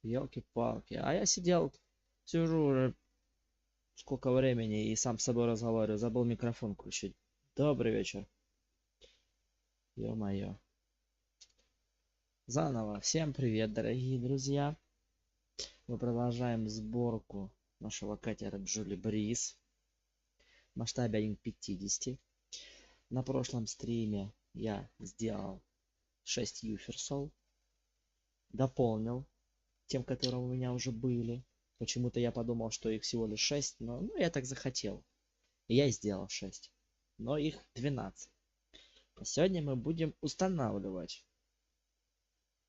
Елки-палки. А я сидел, сижу уже сколько времени и сам с собой разговариваю. Забыл микрофон включить. Добрый вечер. Ё-моё. Заново. Всем привет, дорогие друзья. Мы продолжаем сборку нашего катера Джули Бриз в масштабе 1 к 50. На прошлом стриме я сделал 6 юферсов. Дополнил тем, которые у меня уже были. Почему-то я подумал, что их всего лишь 6, но я так захотел. И я сделал 6. Но их 12. А сегодня мы будем устанавливать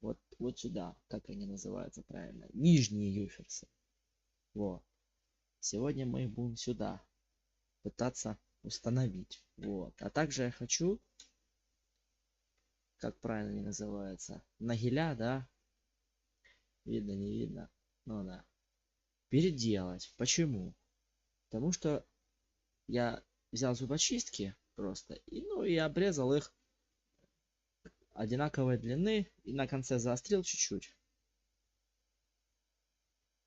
вот сюда, как они называются правильно, нижние юферсы. Вот. Сегодня мы их будем сюда пытаться установить. Вот. А также я хочу, как правильно они называются, нагиля, да? Видно, не видно? Ну да. Переделать. Почему? Потому что я взял зубочистки просто и обрезал их одинаковой длины и на конце заострил чуть-чуть.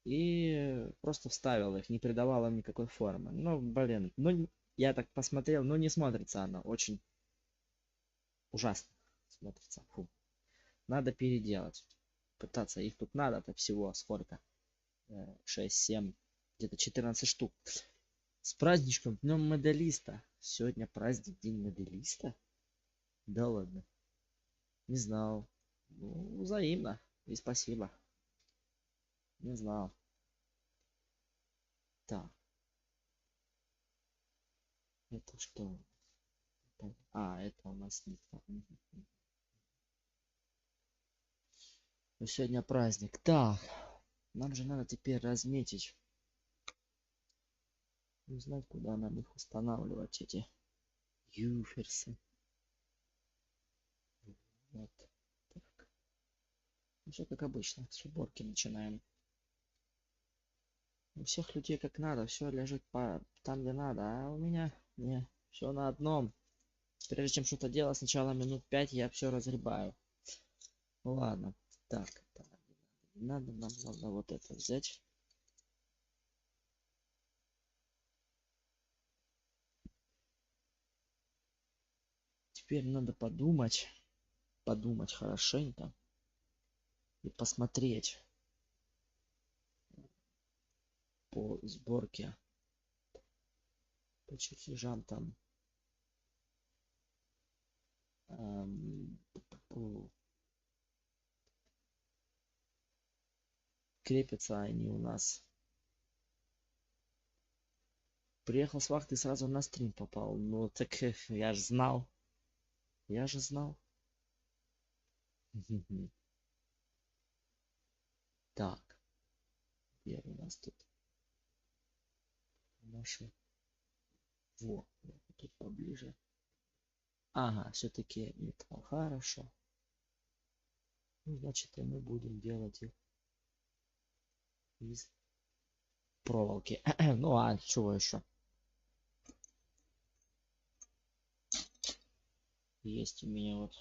И просто вставил их, не придавал им никакой формы. Ну, блин, я так посмотрел, не смотрится она, очень ужасно смотрится. Фу. Надо переделать. Пытаться, их тут надо-то всего сколько? 6, 7, где-то 14 штук. С праздничком, Днем Медалиста. Сегодня праздник, День Медалиста? Да ладно. Не знал. Ну, взаимно. И спасибо. Не знал. Так. Это что? Это у нас не так. Ну, сегодня праздник. Так. Нам же надо теперь разметить. Узнать, куда нам их устанавливать, эти юферсы. Вот. Так. Ну, все как обычно. С уборки начинаем. У всех людей как надо. Все лежит там, где надо. А у меня не. Все на одном. Прежде чем что-то делать, сначала минут 5 я все разгребаю. Ну ладно. Так, не надо, нам надо вот это взять. Теперь надо подумать хорошенько и посмотреть по сборке, по чертежам там. Крепятся они у нас. Приехал с вахты, сразу на стрим попал. Ну так я же знал. Я же знал. Так. Где у нас тут наши? Вот. Тут поближе. Ага, все-таки металл. Хорошо. Ну, значит, и мы будем делать их из проволоки. Ну а чего еще? Есть у меня вот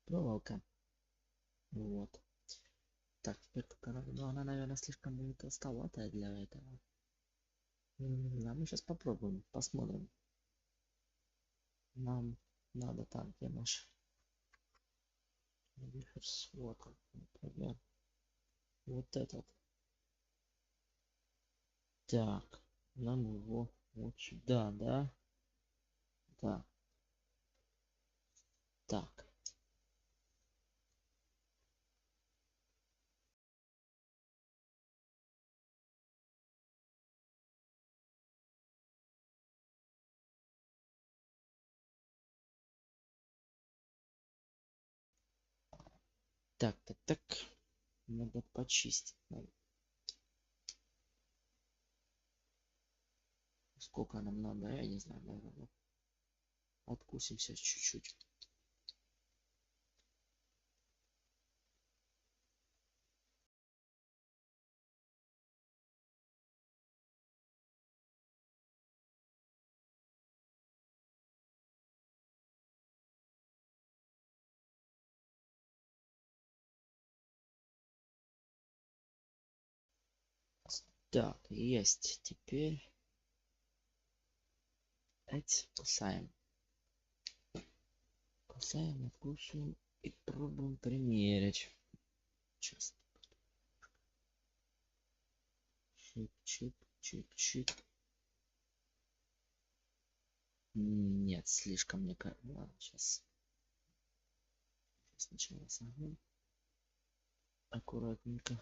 проволока. Вот. Так, теперь только ну, она, наверное, слишком будет толстоватая для этого. А мы сейчас попробуем, посмотрим. Нам надо так, где наш Вихерс, вот, например, вот этот. Так, нам его вот сюда, да? Да. Так. Так. Надо почистить. Сколько нам надо, я не знаю, наверное. Откусимся чуть-чуть. Так, есть. Теперь эти кусаем. Кусаем, откусываем и пробуем примерить. Сейчас. Чик, чик, чик, чик. Нет, слишком мне кажется. Ладно, сейчас. Сначала согнем. Аккуратненько.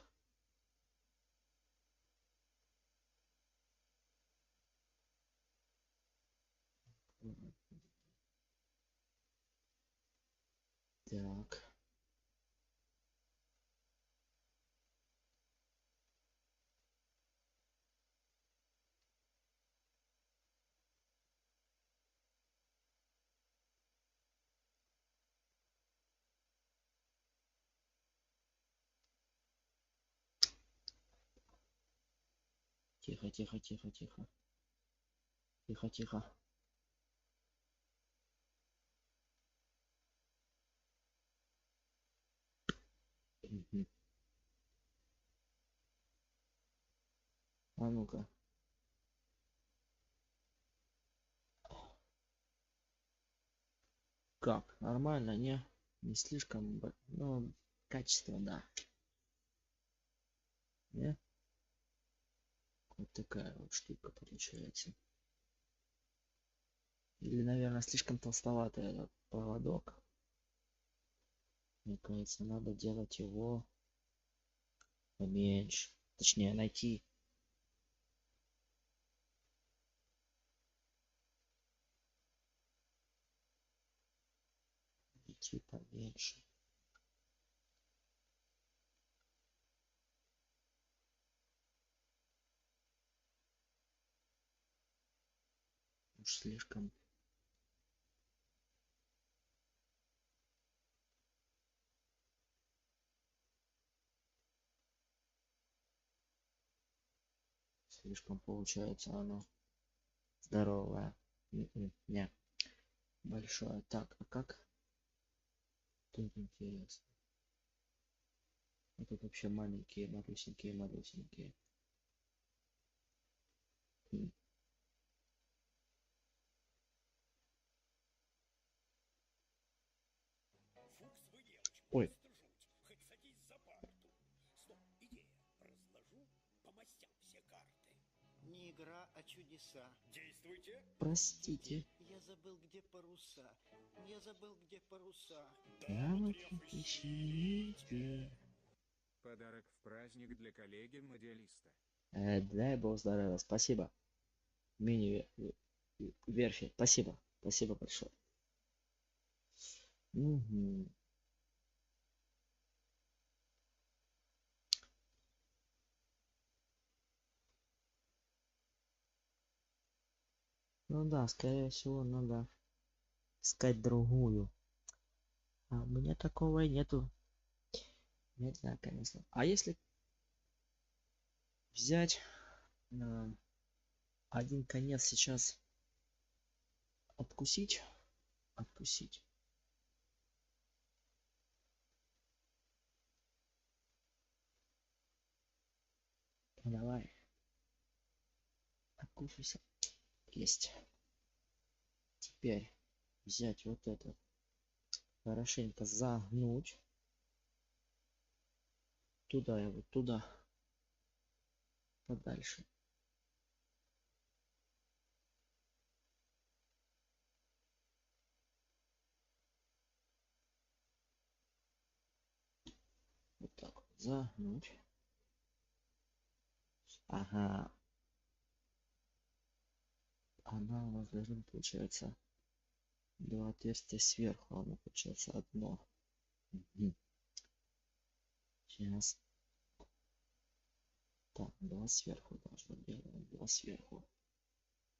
Так. Тихо, тихо, тихо, тихо. Тихо, тихо. Мгм. А ну-ка. Как? Нормально, не? Не слишком, ну, качество, да. Не? Вот такая вот штука получается. Или, наверное, слишком толстоватый этот поводок. Мне кажется, надо делать его поменьше. Точнее, найти поменьше. Уж слишком. Слишком получается оно здоровое. Не. Большое. Так, а как? Тут интересно. А тут вообще маленькие, малюсенькие, малюсенькие. М. Фукс вы девочка, Ой, мистер Жуть, хоть садись за парту. Стоп, идея. Разложу по мастям все карты. Не игра, а чудеса. Действуйте. простите. Я забыл, где паруса. Я забыл, где паруса. Дамы Дамы, треф, ищите. ищите. Подарок в праздник для коллеги-модиалиста. Дай бог здоровья. Спасибо. Мини-верфи. Спасибо. Спасибо большое. Мгм. Ну да, скорее всего, надо искать другую. А у меня такого и нету. Не знаю, конечно. А если взять один конец сейчас откусить, откусить. Давай, откушайся. Есть. Теперь взять вот это, хорошенько загнуть. Туда его, туда, подальше. Вот так вот загнуть. Ага. Она у нас должна, получается, два отверстия сверху. Оно получается одно. Мгм. Сейчас. Так, два сверху должно делать. Два сверху.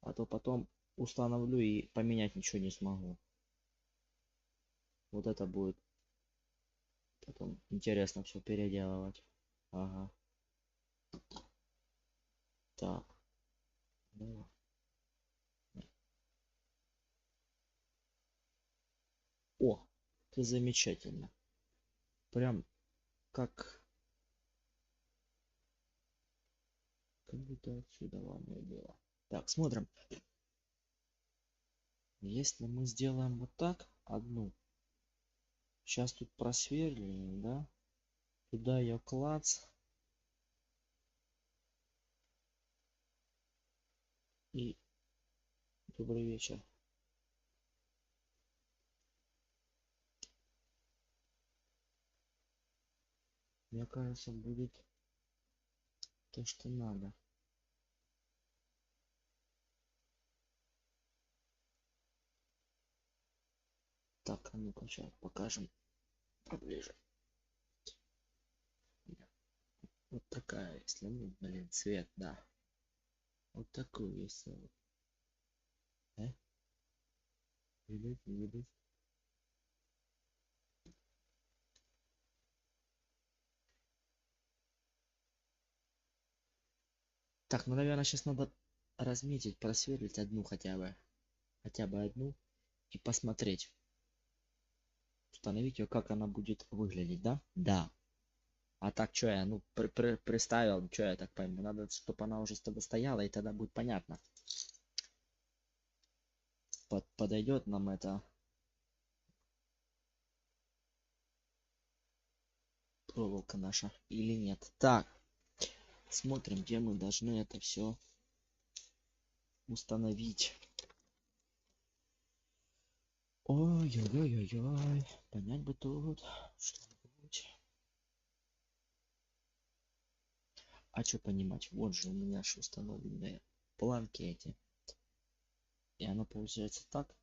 А то потом установлю и поменять ничего не смогу. Вот это будет потом интересно все переделывать. Ага. Так. Давай. О, ты замечательно. Прям как Как будто отсюда оно и было. Так, смотрим. Если мы сделаем вот так, одну. Сейчас тут просверлим, да? Туда ее клац. И добрый вечер. Мне кажется, будет то, что надо. Так, а ну-ка, сейчас покажем поближе. Вот такая, если, ну, блин, цвет, да. Вот такую, если вот. Видеть. Так, ну, наверное, сейчас надо разметить, просверлить одну хотя бы. Хотя бы одну. И посмотреть. Установить ее, как она будет выглядеть, да? Да. А так, что я, ну, приставил, что я так пойму. Надо, чтобы она уже тогда стояла, и тогда будет понятно. Подойдет нам это проволока наша или нет. Так, смотрим, где мы должны это все установить. Ой-ой-ой-ой-ой. Понять бы тут что-нибудь. А что понимать? Вот же у меня же установленные планки эти. И оно получается так,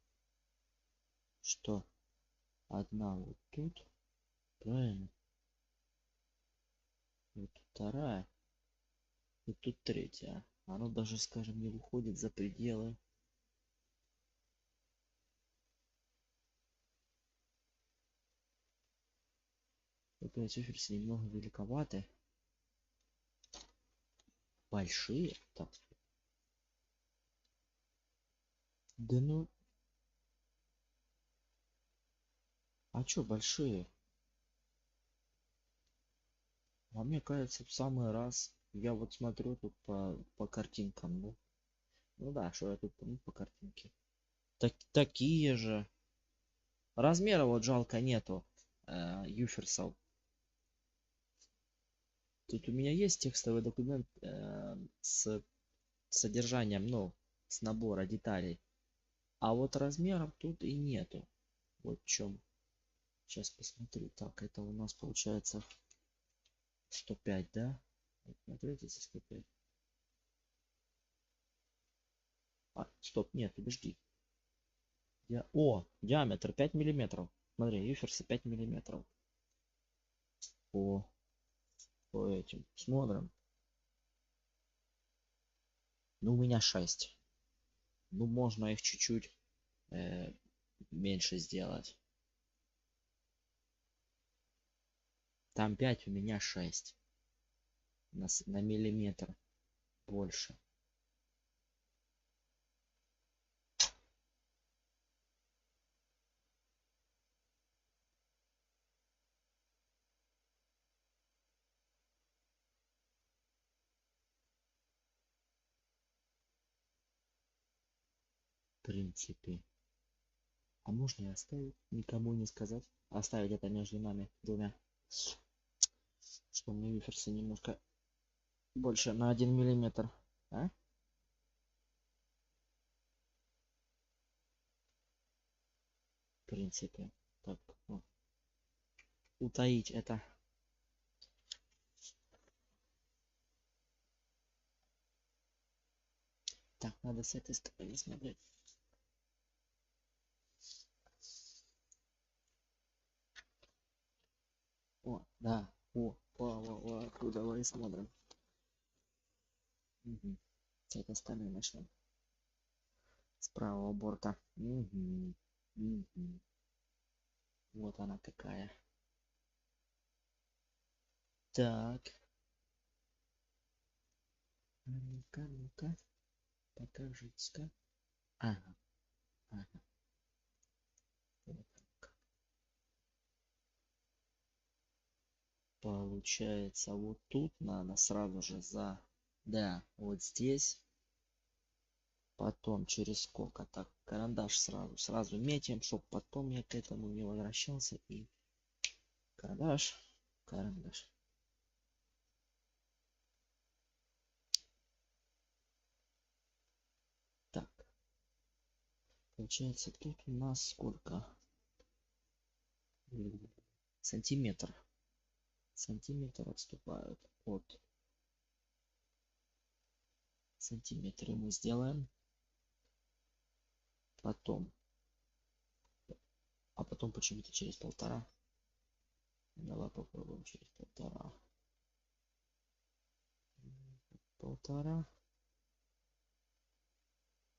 что одна вот тут, правильно? Вот тут вторая. И тут третья. Оно даже, скажем, не выходит за пределы. Опять циферки немного великоваты. Большие. Так. Да ну. А чё большие? А мне кажется, в самый раз. Я вот смотрю тут по картинкам. Ну да, что я тут помню по картинке. Такие же. Размера вот жалко нету. Юферсов. Тут у меня есть текстовый документ с содержанием, ну, с набора деталей. А вот размеров тут и нету. Вот в чем. Сейчас посмотрю. Так, это у нас получается 105, да? Вот, смотрите, 105. А, стоп, нет, подожди. Диаметр 5 миллиметров. Смотри, юферсы 5 миллиметров. По этим. Смотрим. Ну, у меня 6. Ну, можно их чуть-чуть меньше сделать. Там 5, у меня 6. На миллиметр больше. В принципе. А можно и оставить? Никому не сказать. Оставить это между нами двумя. Что у меня юферсы немножко больше на 1 миллиметр. А? В принципе. Так. Вот. Утаить это. Так, надо с этой стороны смотреть. О, да. Оттуда давай смотрим. Угу. С этой стороны начнем. С правого борта. Угу. Угу. Вот она какая. Так. Ну-ка, ну-ка. Покажите-ка. Ага. Ага. Вот так. Получается, вот тут надо сразу же за Да, вот здесь. Потом через сколько? Так, карандаш сразу метим, чтобы потом я к этому не возвращался. И карандаш, карандаш. Так, получается тут у нас сколько? Сантиметр. Сантиметр отступают от сантиметра мы сделаем. Потом. А потом почему-то через полтора. Давай попробуем через полтора. Полтора.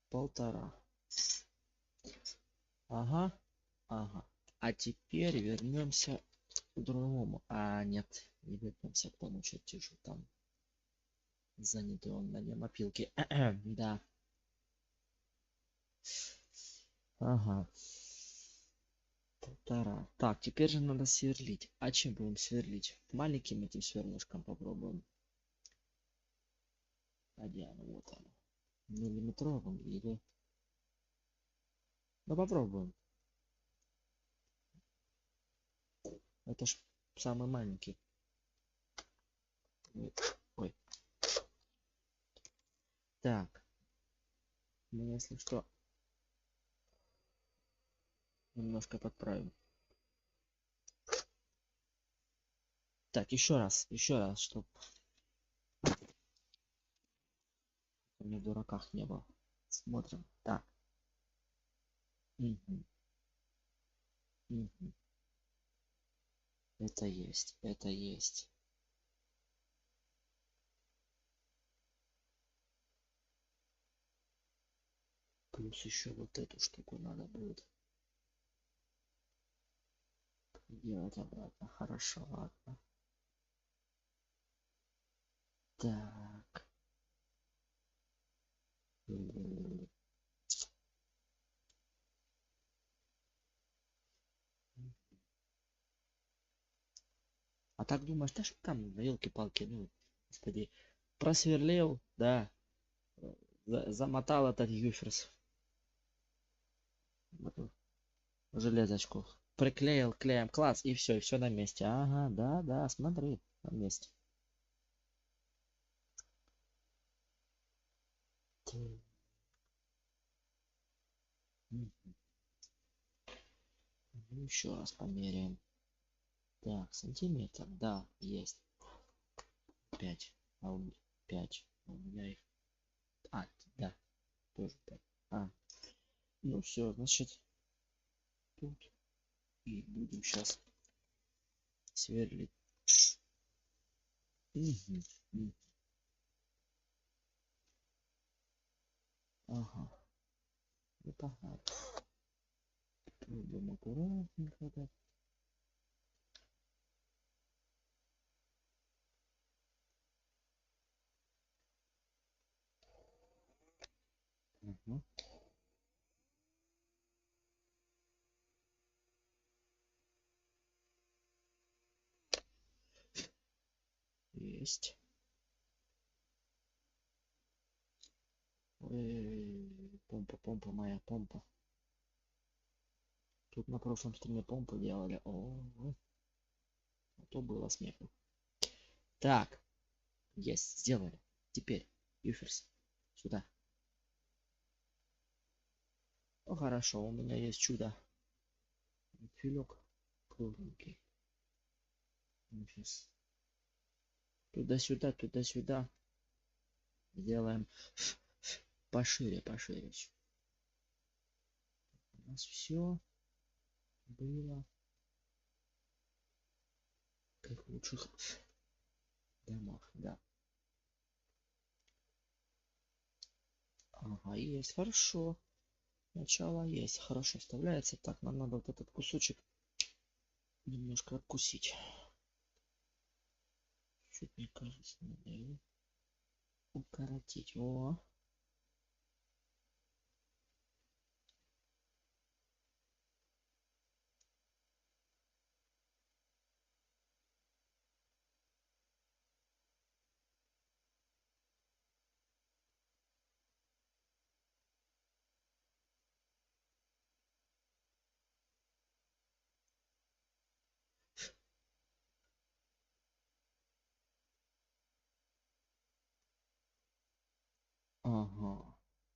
Полтора. Ага. Ага. А теперь вернемся к другому. А, нет. Не вернемся к тому чертежу. Там занятый он на нем опилки. Да. Ага. Полтора. Так, теперь же надо сверлить. А чем будем сверлить? Маленьким этим сверлышком попробуем. А где оно? Вот оно. Миллиметровым или... Ну попробуем. Это ж самый маленький. Ой. Так. Мы, если что, немножко подправим. Так, еще раз, чтобы мне в дураках не было. Смотрим. Так. Мгм. Мгм. Это есть, это есть. Плюс еще вот эту штуку надо будет делать обратно. Хорошо, ладно. Так. А так думаешь, да что там, елки-палки, ну, господи, просверлил, да, замотал этот юферс в эту железочку, приклеил клеем, класс, и все на месте. Ага, да, смотри, на месте. Еще раз померяем. Так, сантиметр, да, есть. 5. А у меня 5. У меня их. А, да, тоже 5. А, ну все, значит, тут и будем сейчас сверлить. Мгм, мгм. Ага. Ну погнали. Пробуем аккуратненько так. Ага. Есть. Ой, помпа, моя помпа. Тут на прошлом стриме помпу делали. О, а то было смеху. Так, есть, сделали. Теперь, юферс, сюда. Ну хорошо, у меня есть чудо. Филек кругленький. Сейчас туда-сюда, туда-сюда. Сделаем пошире. У нас все было как в лучших домах, да. Ага, есть, хорошо. Начало есть, хорошо вставляется. Так, нам надо вот этот кусочек немножко откусить. Чуть, мне кажется, надо его укоротить. О,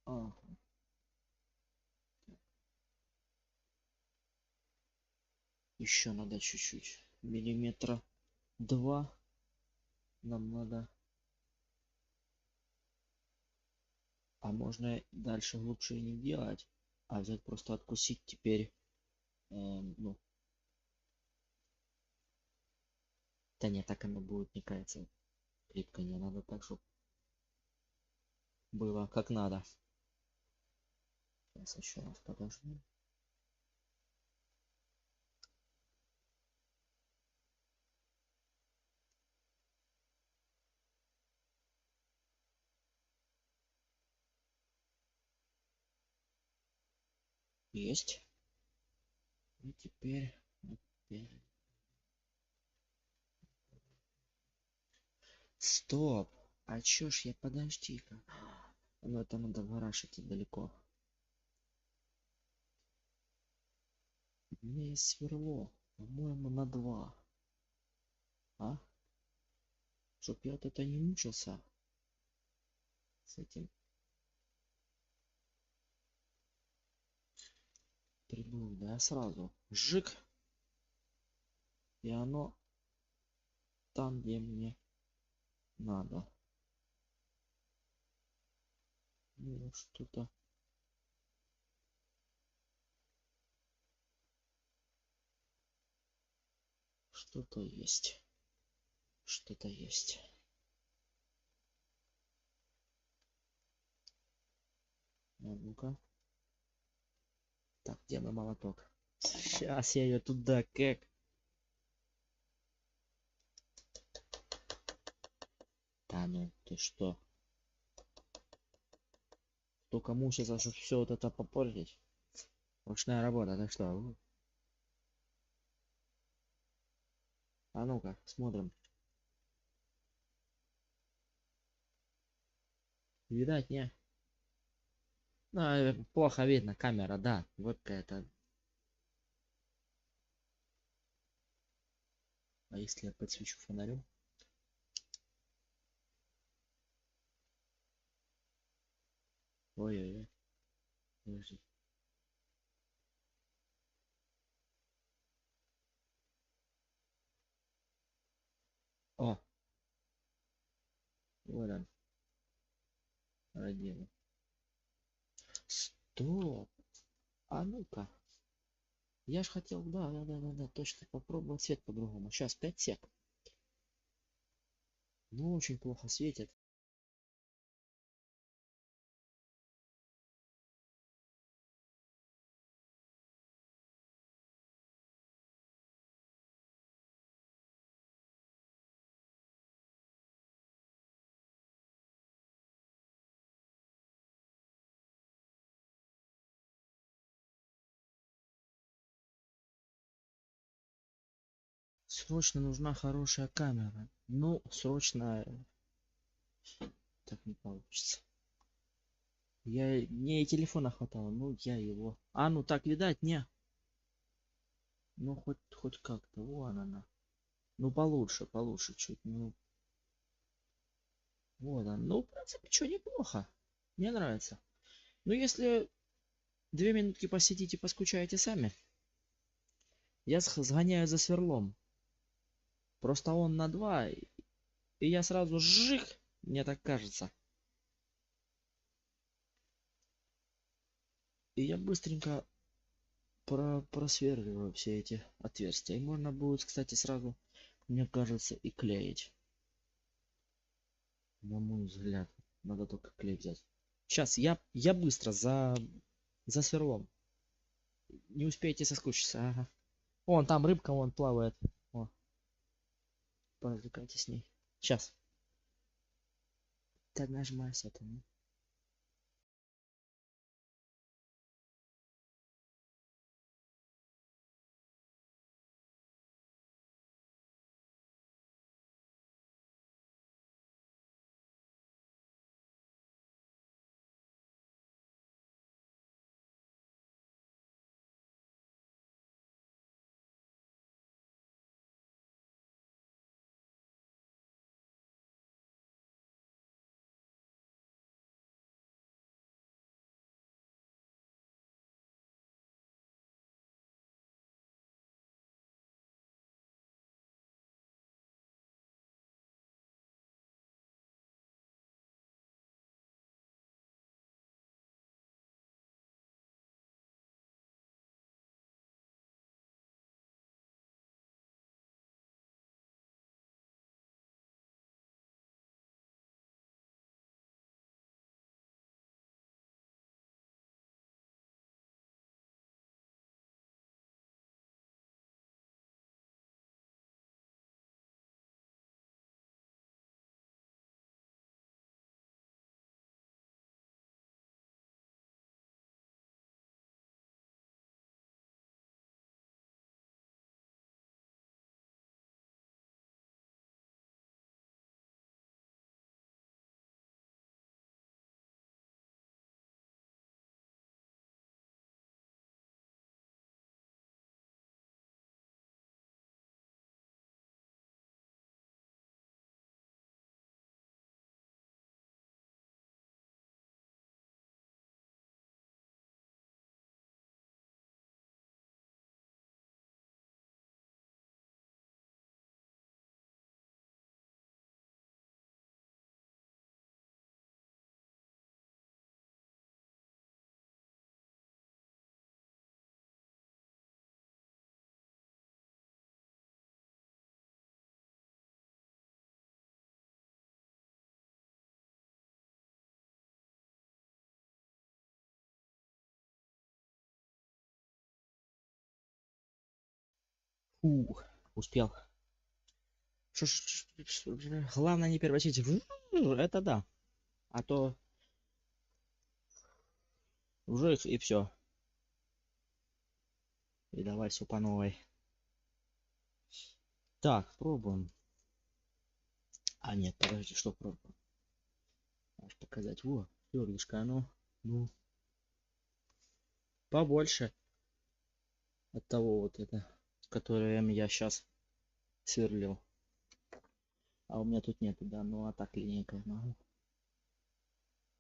Ага. Еще надо чуть-чуть. Миллиметра 2 нам надо. А можно дальше глубже и не делать, а взять просто откусить теперь. Ну. Да нет, так оно будет, мне кажется. Крепко не надо так, чтобы было как надо. Сейчас еще раз подожду. Есть. И теперь опять. Стоп. А чё ж я, подожди-ка. Ну это надо в гараж идти далеко. У меня есть сверло. По-моему, на 2. А? Чтоб я вот это не мучился. С этим. Прибыл, да, сразу. Жик. И оно там, где мне надо. Ну, что-то. Что-то есть. Что-то есть. А ну-ка. Так, где мой молоток? Сейчас я ее туда как. Да ну, ты что? Только мучиться, чтобы все вот это попортить. Ручная работа, так что? А ну-ка, смотрим. Видать, не? Ну, плохо видно, камера, да. Вебка это. А если я подсвечу фонарем? Ой-ой-ой. Подожди. О! Вот он. Родина. Стоп! А ну-ка. Я ж хотел, да, точно попробовать свет по-другому. Сейчас 5 сек. Ну, очень плохо светит. Срочно нужна хорошая камера. Ну, срочно так не получится. Мне и телефона хватало, ну я его. А, ну так видать, не. Ну хоть как-то. Вон она. Ну получше чуть. Ну вот она. Ну, в принципе, что, неплохо. Мне нравится. Ну, если 2 минутки посидите, поскучаете сами, я сгоняю за сверлом. Просто он на 2, и я сразу жих, мне так кажется. И я быстренько просверливаю все эти отверстия. И можно будет, кстати, сразу, мне кажется, и клеить. На мой взгляд. Надо только клей взять. Сейчас, я быстро за сверлом. Не успеете соскучиться. Ага. Вон там рыбка вон плавает. О, поразвлекайтесь с ней. Сейчас. Так нажимайся это. Ну. Фу, успел. Главное не переводить. Это да. А то уже и все. И давай все по новой. Так, пробуем. А нет, подожди, что пробуем? Аж показать. Во, перышко, ну. Побольше от того вот это, которое я сейчас сверлил. А у меня тут нету, да, ну а так линейкой могу.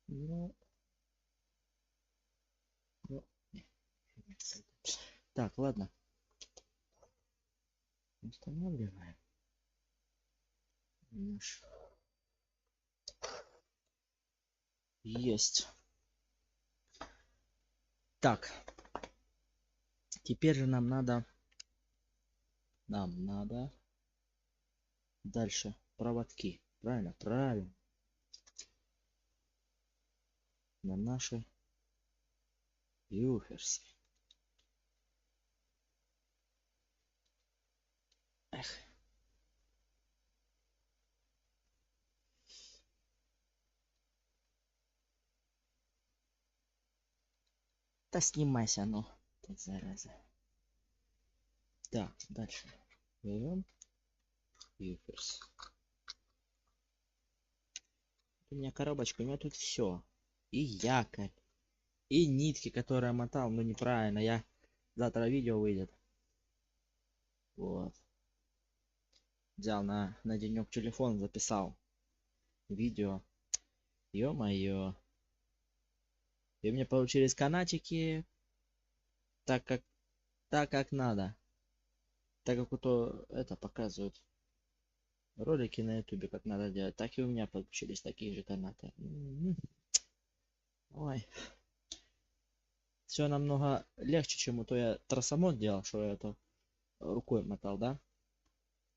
Ну, не. Так, ладно. Устанавливаем. Есть. Так. Теперь же нам надо дальше проводки. Правильно? Правильно. На наши юферсы. Эх. Да снимайся, ну. Ты зараза. Так, дальше. Берем юферс. У меня коробочка, у меня тут все. И якорь. И нитки, которые мотал, но неправильно. Я завтра видео выйдет. Вот. Взял на денек телефон, записал видео. Ё-моё. И у меня получились канатики так как надо. Так как это показывают ролики на ютубе, как надо делать, так и у меня получились такие же канаты. Ой. Все намного легче, чем то я трассомод делал, что я это рукой мотал, да?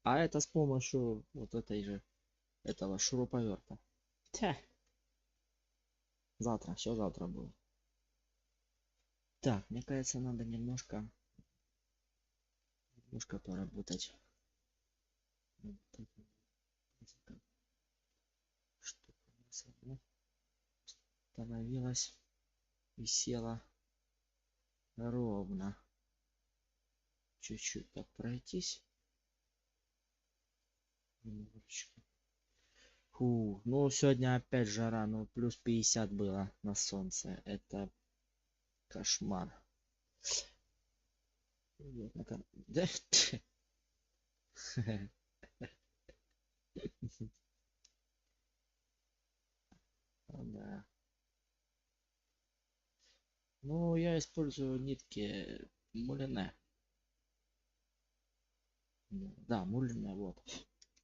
А это с помощью вот этого шуруповерта. Тя. Завтра, все завтра будет. Так, мне кажется, надо немножко поработать. Чтобы становилась и села ровно. Чуть-чуть так пройтись. Фу, ну сегодня опять жара, ну плюс 50 было на солнце. Это кошмар. Да. Да. Ну, я использую нитки мулине. Да, мулине, вот.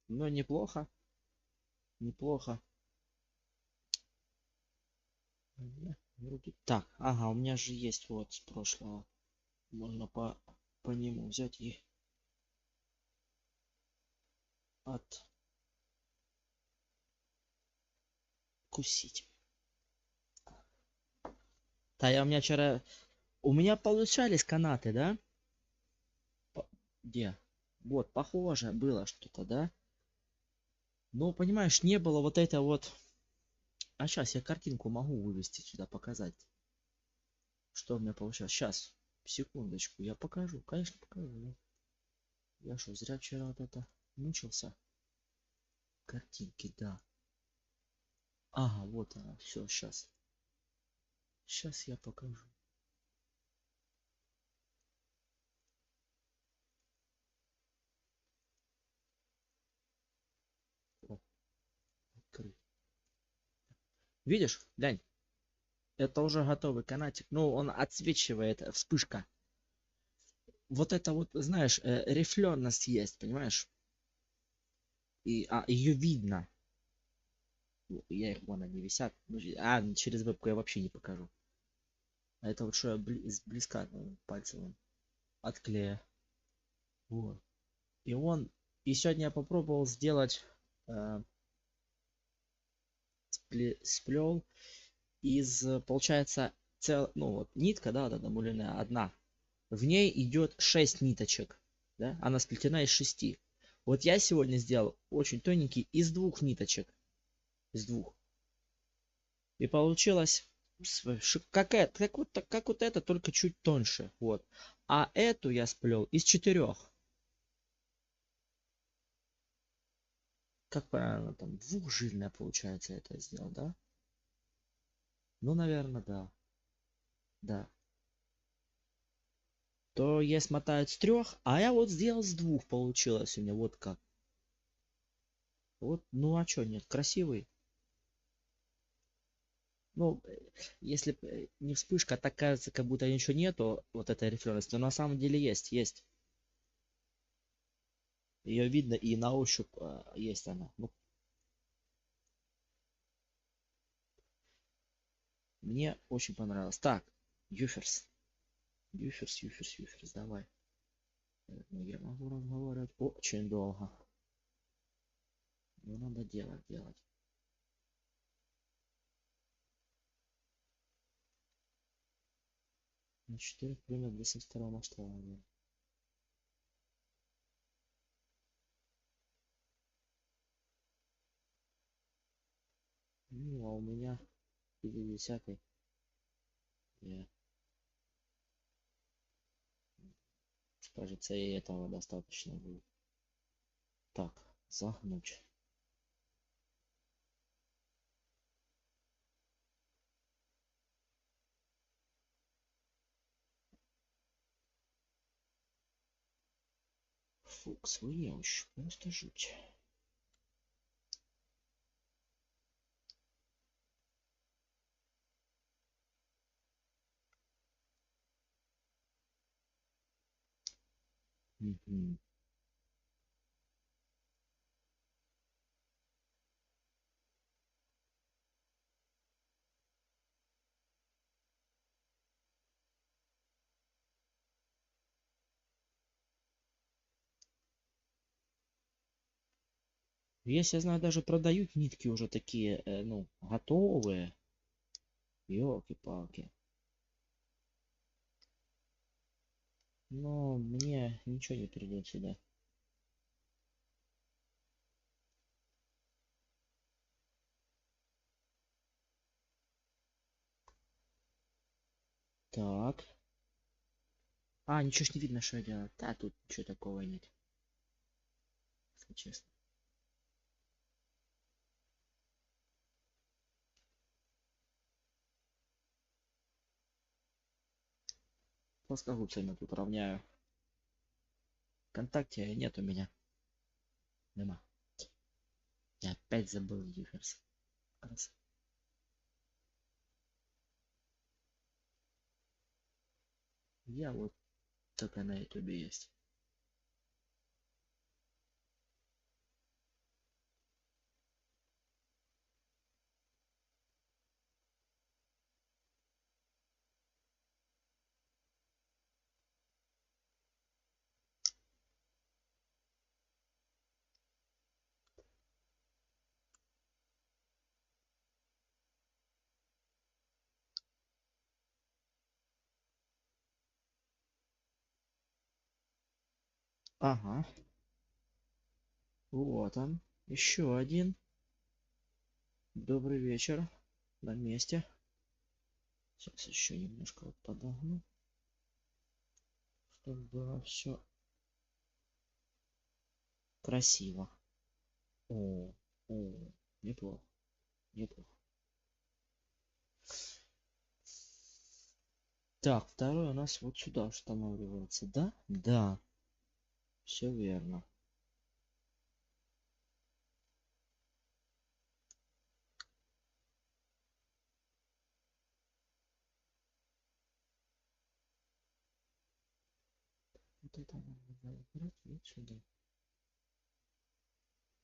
Но неплохо. Неплохо. Так, ага, у меня же есть вот с прошлого. Можно по нему взять и откусить. Да, я у меня вчера... У меня получались канаты, да? Где? Вот, похоже было что-то, да? Но, понимаешь, не было вот это вот... А сейчас я картинку могу вывести сюда, показать. Что у меня получилось. Сейчас, секундочку, я покажу. Конечно, покажу. Я что, зря вчера вот это мучился? Картинки, да. Ага, вот она. Все, сейчас. Сейчас я покажу. О, открыть. Видишь, глянь. Это уже готовый канатик. Ну, он отсвечивает, вспышка. Вот это вот, знаешь, рифленность есть, понимаешь? И ее видно. Я их, вон они висят. Через вебку я вообще не покажу. А это вот что я близко пальцем от клея. Вот. И сегодня я попробовал сделать сплел из, получается, ну вот, нитка, да, мулиная одна. В ней идет 6 ниточек. Да? Она сплетена из 6. Вот я сегодня сделал очень тоненький из 2 ниточек. Из 2. И получилось как вот это, только чуть тоньше. Вот. А эту я сплел из 4. Как правильно там? Двухжильная получается это сделал, да? Ну, наверное, да. Да. То я смотаю с 3, а я вот сделал с 2 получилось у меня. Вот как. Вот, ну а чё, нет, красивый. Ну, если не вспышка, а так кажется, как будто ничего нету, вот этой рифлёрности, но на самом деле есть, есть. Ее видно и на ощупь есть она. Ну, мне очень понравилось. Так, Юферс. Юферс, давай. Ну, я могу разговаривать очень долго. Ну, надо делать. На 4 пример 202 масштаба. Ну, а у меня 50-й. Я, кажется, и этого достаточно будет. Так, загнуть. Фукс, вы неуч, просто жуть. Мгм. Есть, я знаю, даже продают нитки уже такие, ну, готовые. Ёлки-палки. Но мне ничего не придет сюда. Так. А, ничего ж не видно, что я делаю. Да, тут ничего такого нет. Если честно. Плоскогубцами тут равняю. ВКонтакте нет у меня. Нема. Я опять забыл Юферс. Раз. Я вот только на ютубе есть. Ага. Вот он. Еще один. Добрый вечер. На месте. Сейчас еще немножко вот подогну. Чтобы было все красиво. О, неплохо. Неплохо. Так, второй у нас вот сюда устанавливается, да? Да. Все верно. Вот это надо убрать вот сюда.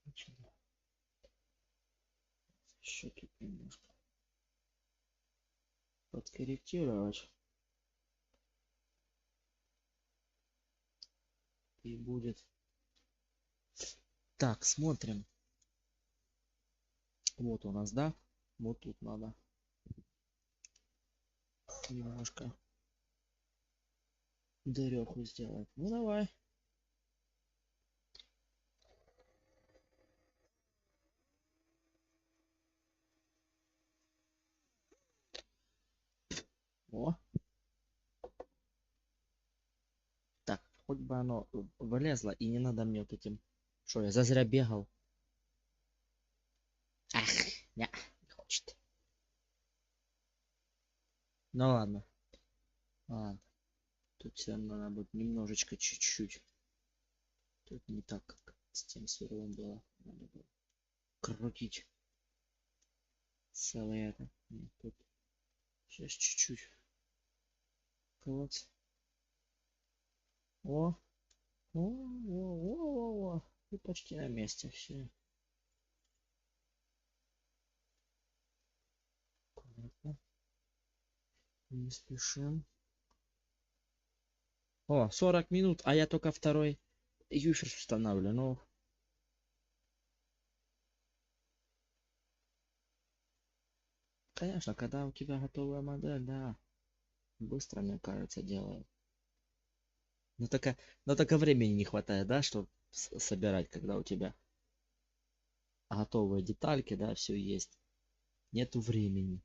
Вот сюда. Еще тут немножко подкорректировать. И будет. Так, смотрим. Вот у нас, да? Вот тут надо немножко дыреху сделать. Ну давай. О. Так, хоть бы оно вылезло, и не надо мне вот этим... Что, я зазря бегал? Ах, не хочет. Ну ладно. Ладно. Тут все равно надо будет немножечко, чуть-чуть. Тут не так, как с тем сверлом было. Надо было крутить целое это. Нет, тут сейчас чуть-чуть. Клац. О, о. И почти на месте все. Аккуратно. Не спешим. О, 40 минут, а я только второй юферс устанавливаю. Ну, конечно, когда у тебя готовая модель, да, быстро, мне кажется, делает. Но только времени не хватает, да, чтобы собирать, когда у тебя готовые детальки, да, все есть. Нету времени.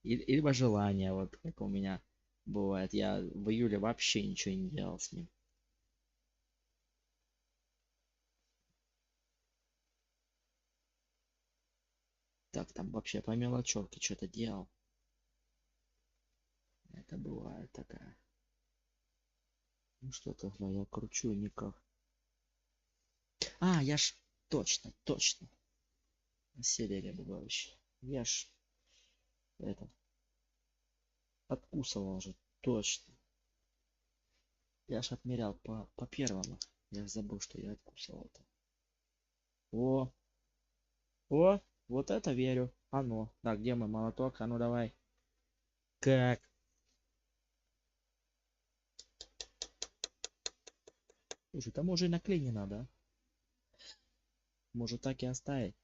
Либо желания, вот как у меня бывает. Я в июле вообще ничего не делал с ним. Так, там вообще по мелочевке что-то делал. Это бывает такая. Ну что тогда я кручу никак. А, я ж точно. Серия добавляющая. Я ж это откусывал же. Точно. Я ж отмерял по первому. Я ж забыл, что я откусывал это. О! Вот это верю. Оно. Так, где мой молоток? А ну давай. Как? Слушай, там уже и наклей не надо. Может так и оставить?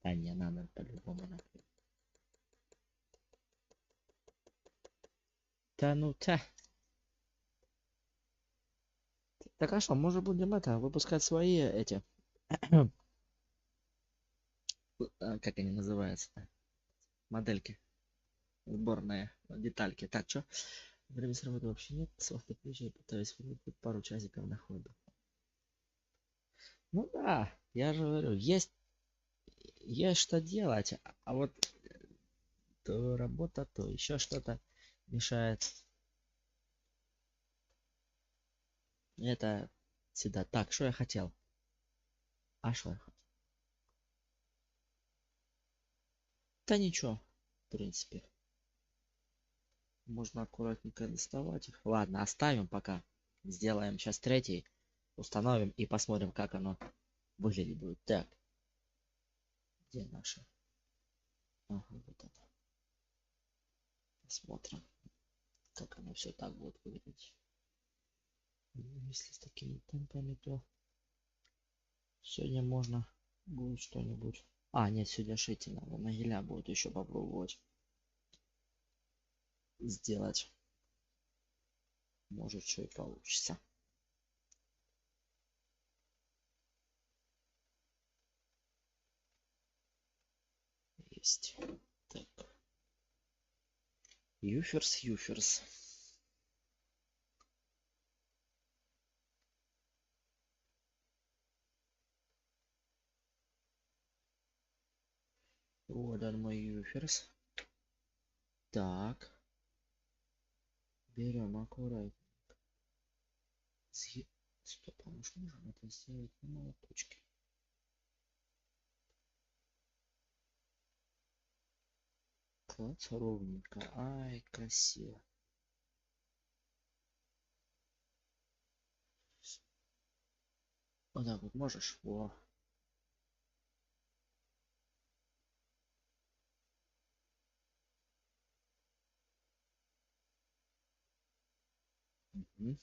Да не, надо по-любому наклеить. Да ну та. Так а что, может будем это, выпускать свои эти... как они называются-то? Модельки. Сборные детальки. Так, что? Время с работы вообще нет. С автоключей пытаюсь выйти пару часиков на ходу. Ну да, я же говорю, есть что делать, а вот то работа, то еще что-то мешает. Это всегда так, что я хотел? А что я хотел? Да ничего, в принципе. Можно аккуратненько доставать их. Ладно, оставим пока. Сделаем сейчас третий. Установим и посмотрим, как оно выглядит будет. Так. Где наша? Ага, вот это. Посмотрим, как оно все так будет выглядеть. Если с такими темпами, то сегодня можно будет что-нибудь. А, нет, сегодня шить надо. На геля будет еще попробовать сделать. Может, что и получится. Есть. Так. Юферс. Вот он мой юферс. Так. Берем аккуратненько. Стоп, а мы же можем это сделать на молоточке. Клац ровненько. Ай, красиво. Вот так вот можешь? Во. Угу.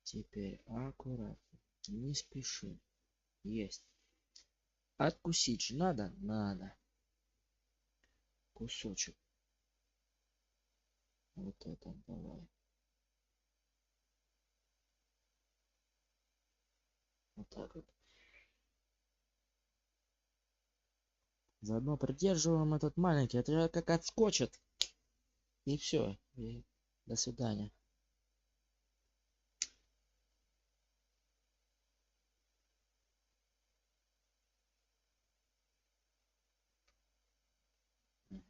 Теперь аккуратно. Не спеши. Есть. Откусить же надо? Надо. Кусочек. Вот это давай. Вот так вот. Заодно придерживаем этот маленький. Это же как отскочит. И все. И до свидания.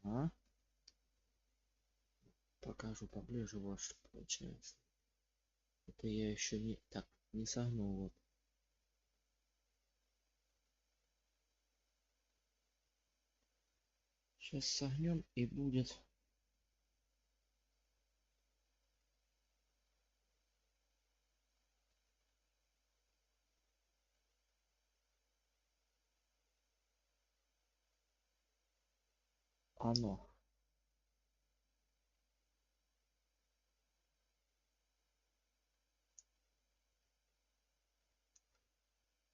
Ага. Покажу поближе, вот что получается. Это я еще не так не согнул. Вот. Сейчас согнем и будет. Оно.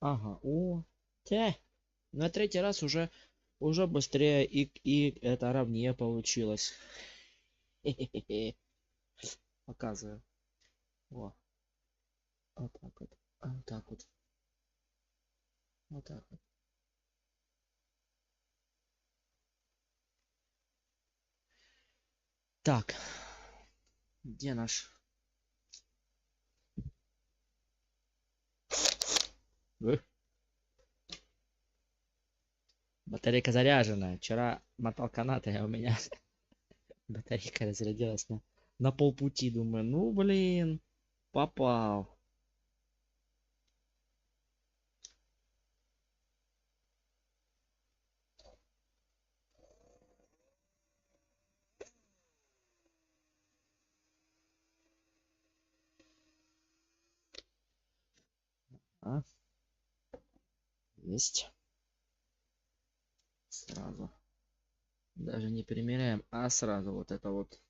Ага. О. Те. На третий раз уже быстрее и это ровнее получилось. Хе-хе-хе. Показываю. О. Вот так вот. Вот так вот. Вот так вот. Так. Где наш? Батарейка заряженная. Вчера мотал канаты, а у меня батарейка разрядилась на полпути. Думаю, ну блин, попал. А? Есть. Сразу. Даже не примеряем, а сразу вот это вот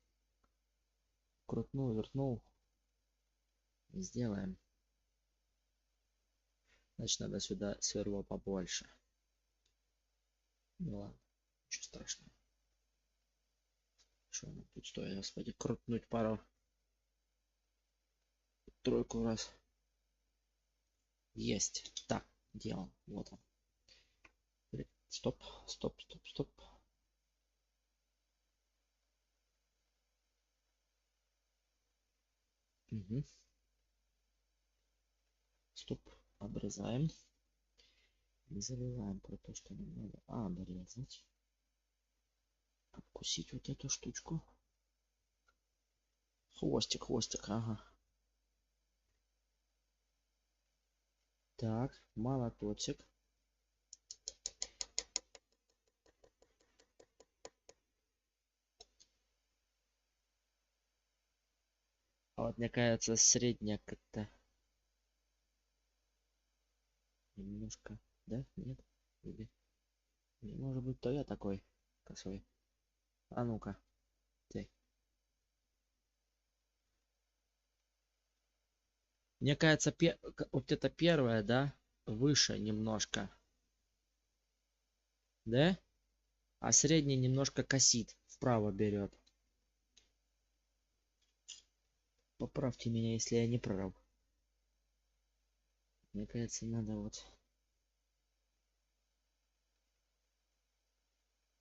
крутнул, вернул. И сделаем. Значит, надо сюда сверло побольше. Ну ладно, ничего страшного. Что нам тут стоит, господи, крутнуть тройку раз. Есть. Так, делал. Вот он. Стоп, стоп, стоп, стоп. Угу. Стоп. Обрезаем. Не забываем про то, что нам надо обрезать. Откусить вот эту штучку. Хвостик, хвостик, ага. Так, молоточек. А вот мне кажется, средняя как-то немножко, да? Нет? Или может быть, то я такой косой. А ну-ка. Ты. Мне кажется, вот это первое, да? Выше немножко. Да? А средний немножко косит. Вправо берет. Поправьте меня, если я не прав. Мне кажется, надо вот.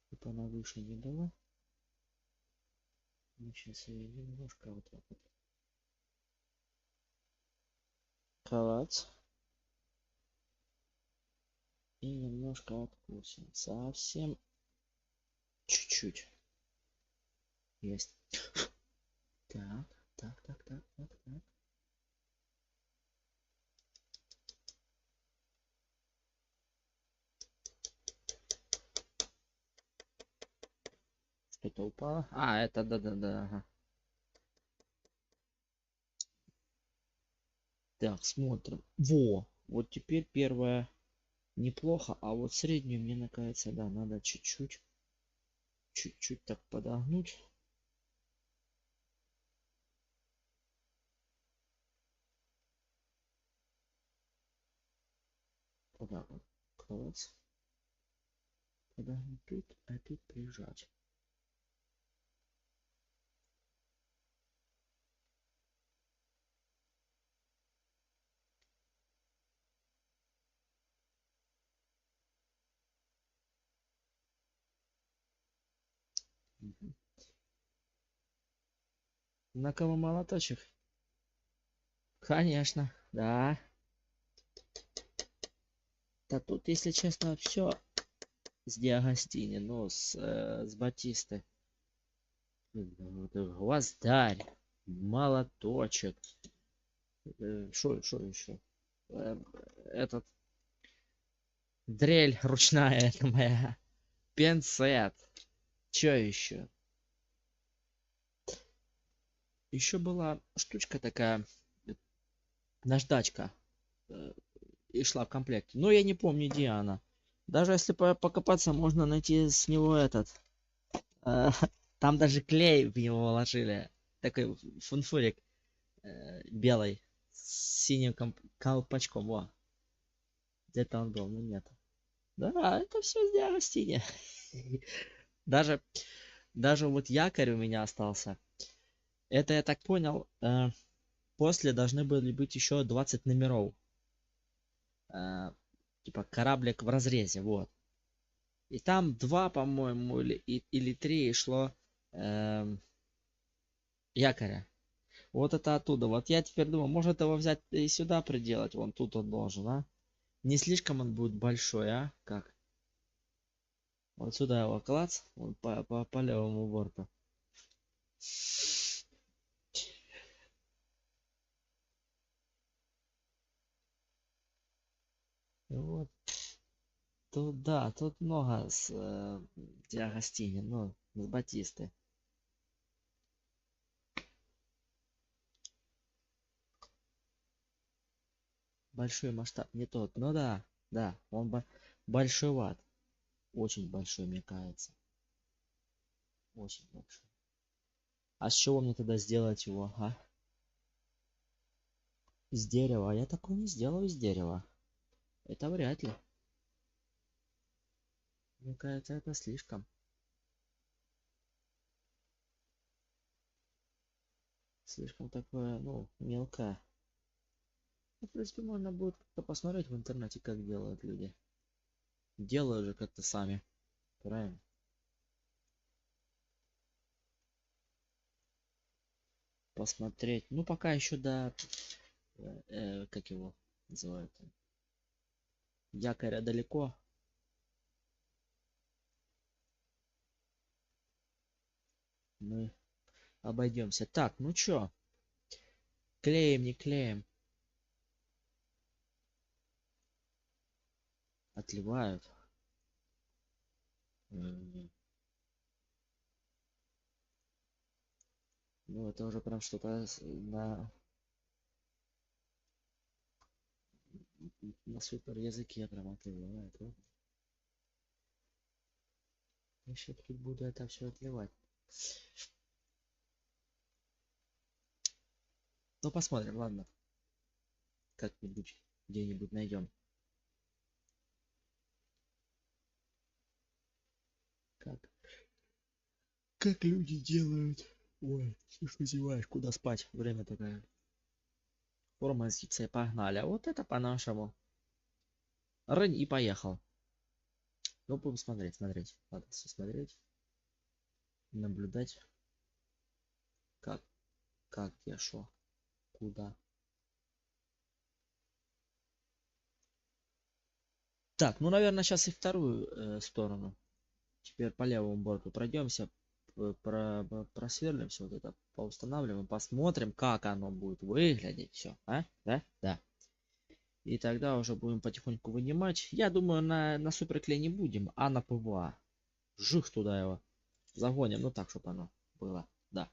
Типа она выше не была. Ну, сейчас ее немножко вот так вот. Клац. И немножко откусим. Совсем чуть-чуть. Есть. Так, так, так, так, так, так. Что-то упало. А, это да-да-да. Ага. Так, смотрим. Во! Вот теперь первое неплохо, а вот среднюю мне кажется, да, надо чуть-чуть так подогнуть. Вот так вот. Класс. Подогнуть тут, а тут прижать. Мгм. На кого молоточек? Конечно, да. Да тут, если честно, все с Диагостини, ну, с Батисты. Гвоздарь, молоточек. Что еще? Этот дрель ручная, это моя. Пинцет. Че еще? Еще была штучка такая, наждачка. И шла в комплекте. Но я не помню, где она. Даже если покопаться, можно найти с него этот. э, Там даже клей в него вложили. Такой фунфурик белый. С синим колпачком. Во. Где-то он был, но нет. Да, это все с растения. Даже, даже вот якорь у меня остался. Это, я так понял, после должны были быть еще 20 номеров. Типа кораблик в разрезе, вот. И там 2, по-моему, или 3 шло якоря. Вот это оттуда. Вот я теперь думаю, может его взять и сюда приделать. Вон тут он должен, а? Не слишком он будет большой, а? Как? Вот сюда его клац. Вот по левому борту. Вот. Тут, да, тут много с Диагостини, ну, с Батисты. Большой масштаб, не тот. Ну да, да, он большой ват. Очень большой, мне кажется. Очень большой. А с чего мне тогда сделать его, а? Из дерева. Я такой не сделаю из дерева. Это вряд ли. Мне кажется, это слишком. Слишком такое, ну, мелкое. Ну, в принципе, можно будет как-то посмотреть в интернете, как делают люди. Делают же как-то сами. Правильно? Посмотреть. Ну, пока еще до... как его называют? Якоря далеко. Мы обойдемся. Так, ну чё? Клеим, не клеим. Отливают. Ну, это уже прям что-то на супер языке прям отливает. Вот. Еще тут буду это все отливать. Ну, посмотрим, ладно. Как-нибудь где-нибудь найдем. Как люди делают. Ой, что зеваешь, куда спать? Время такое. Форма из гипса и погнали. А вот это по-нашему. Рынь и поехал. Ну, будем смотреть. Надо все смотреть. Наблюдать. Как я шо. Куда. Так, ну, наверное, сейчас и вторую сторону. Теперь по левому борту пройдемся. Просверлим все вот это. Поустанавливаем. Посмотрим, как оно будет выглядеть. Все. А? Да? Да. И тогда уже будем потихоньку вынимать. Я думаю, на суперклей не будем, а на ПВА. Жих туда его загоним. Ну так, чтобы оно было. Да.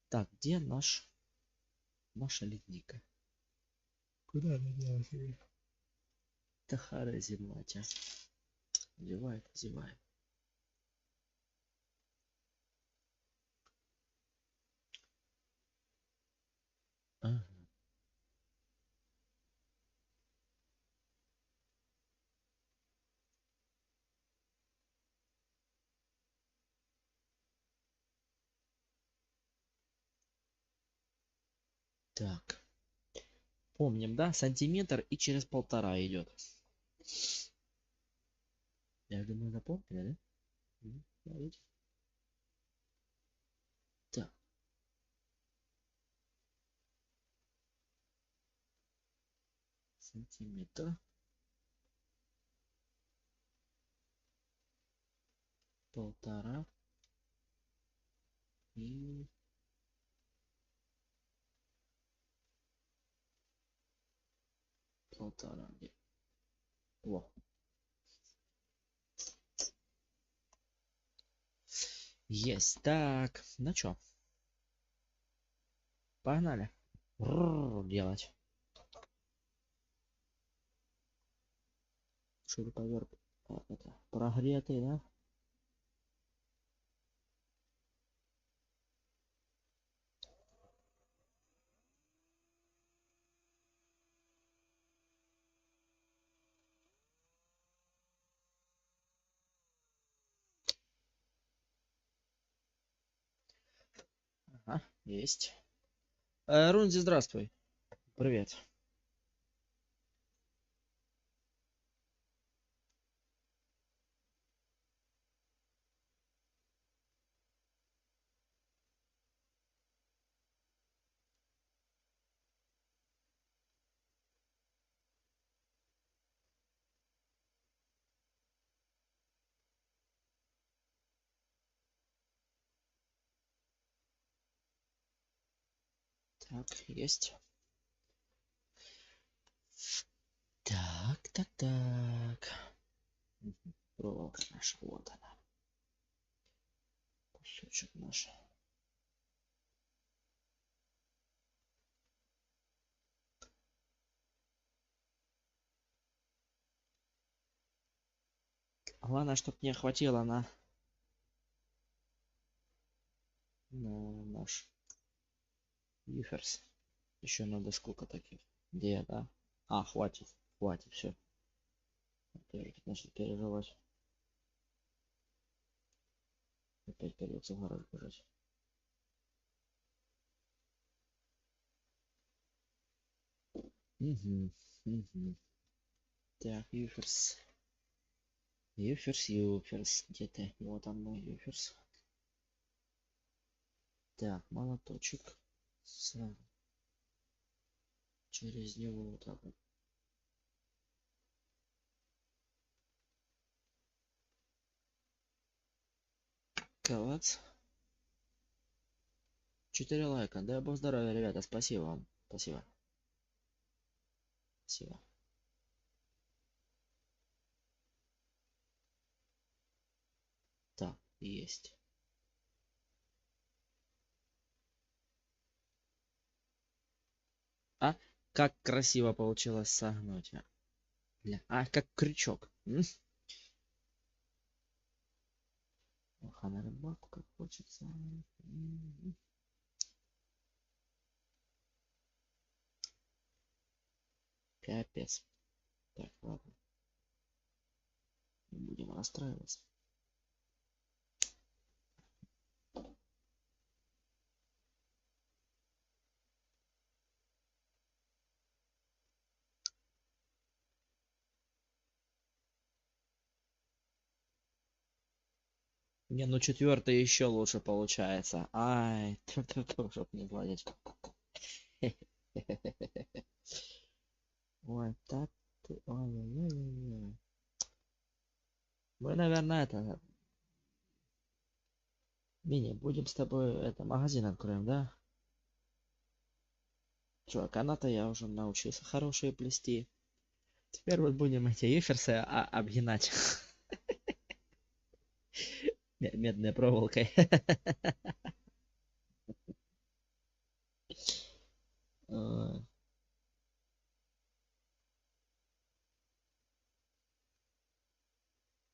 Так, где наша линейка? Куда она делась? Тахара зиматя. Зевает. Ага. Так. Помним, да? Сантиметр и через 1,5 идет. Я думаю, запомнили, да? Смотрите. Так. сантиметра. Полтора. И полтора. Во. Есть. Так, ну чё? Погнали. Делать. Шуруповерт. Это прогретый, да? Ага, есть. Рунзи, здравствуй. Привет. Так, есть. Так, так, так. Проволока наша, вот она. Кусочек наш. Главное, чтоб не хватило на наш Юферс. Еще надо сколько таких? Где, да? А, хватит. Хватит, все. Опять начал переживать. Опять придется в гараж бежать. Угу. Угу. Так, Юферс. Юферс. Где ты? Вот он мой Юферс. Так, молоточек. Сразу. Через него вот так вот. Клац. 4 лайка. Дай бог здоровья, ребята. Спасибо вам. Спасибо. Спасибо. Так, есть. А? Как красиво получилось согнуть. А, как крючок. Ох, на рыбалку как хочется. Капец. Так, ладно. Не будем расстраиваться. Не, ну четвертый еще лучше получается. Ай, чтоб не гладить. Ой, так ты. Ой. Мы, наверное, это. Мини, будем с тобой это магазин откроем, да? Чё, канаты я уже научился хорошие плести. Теперь вот будем эти юферсы обгинать медной проволокой. Ой.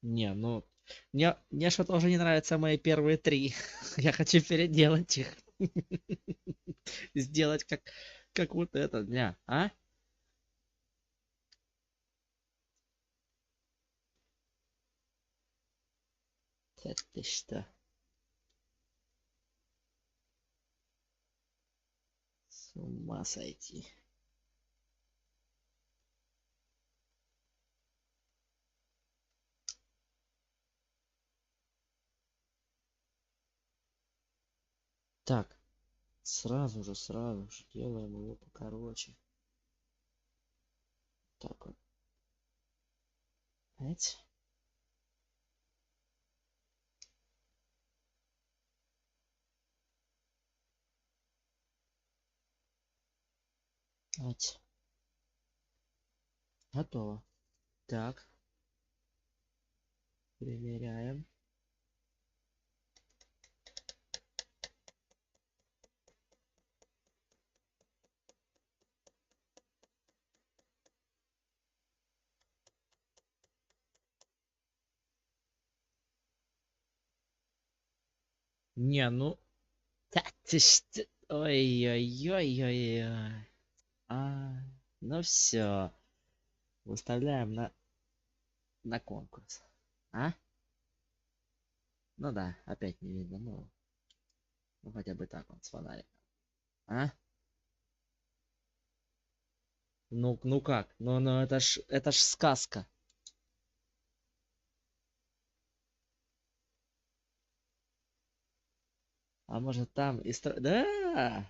Не, ну, мне что тоже не нравятся мои первые 3. Я хочу переделать их. Сделать как вот это, не, а? Да ты что? С ума сойти. Так, сразу же делаем его покороче. Так вот. Эть. Эть. Готово. Так. Проверяем. Не, ну... Да ты что? Ой-ой-ой-ой-ой. А, ну все. Выставляем на конкурс. А? Ну да, опять не видно. Ну хотя бы так он с фонариком. А? Ну как? Ну это ж сказка. А может там и Да!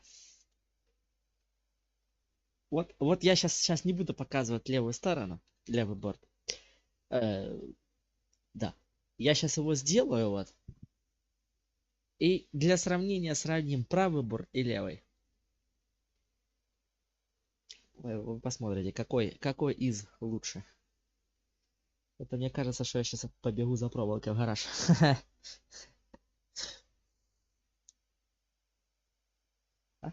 Вот я сейчас не буду показывать левую сторону, левый борт. Э, да. Я сейчас его сделаю вот. И для сравнения сравним правый борт и левый. Вы посмотрите, какой из лучше. Это мне кажется, что я сейчас побегу за проволокой в гараж. А?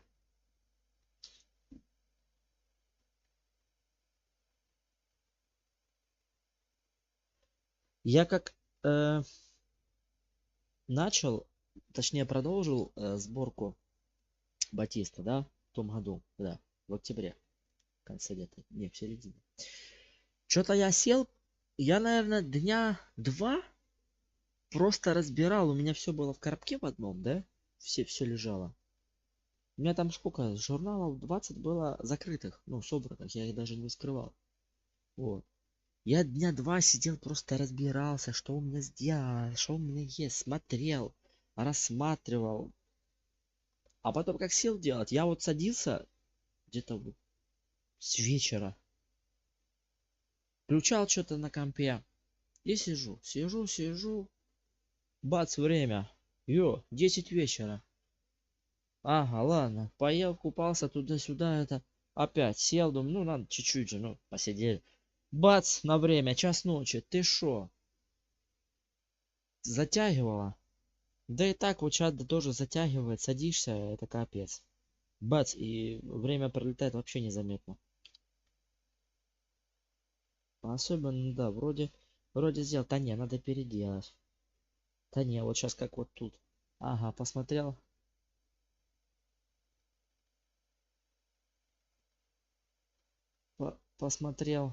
Я как начал, точнее продолжил сборку Батиста, да, в том году, да, в октябре, в конце где-то, не, в середине. Что-то я сел, я, наверное, дня два просто разбирал, у меня все было в коробке в одном, да, все лежало. У меня там сколько, журналов 20 было закрытых, ну, собранных, я их даже не вскрывал. Вот. Я дня два сидел, просто разбирался, что у меня сделано, что у меня есть, смотрел, рассматривал. А потом как сел делать, я вот садился где-то вот с вечера, включал что-то на компе и сижу, бац, время. 10 вечера. Ага, ладно, поел, купался туда-сюда, это опять сел, думаю, ну надо чуть-чуть же, ну, посидеть. Бац, на время, час ночи, ты шо? Затягивало. Да и так вот чат тоже затягивает, садишься, это капец. Бац, и время пролетает вообще незаметно. Особенно, да, вроде сделал. Да не, надо переделать. Да не, вот сейчас как вот тут. Ага, посмотрел. Посмотрел.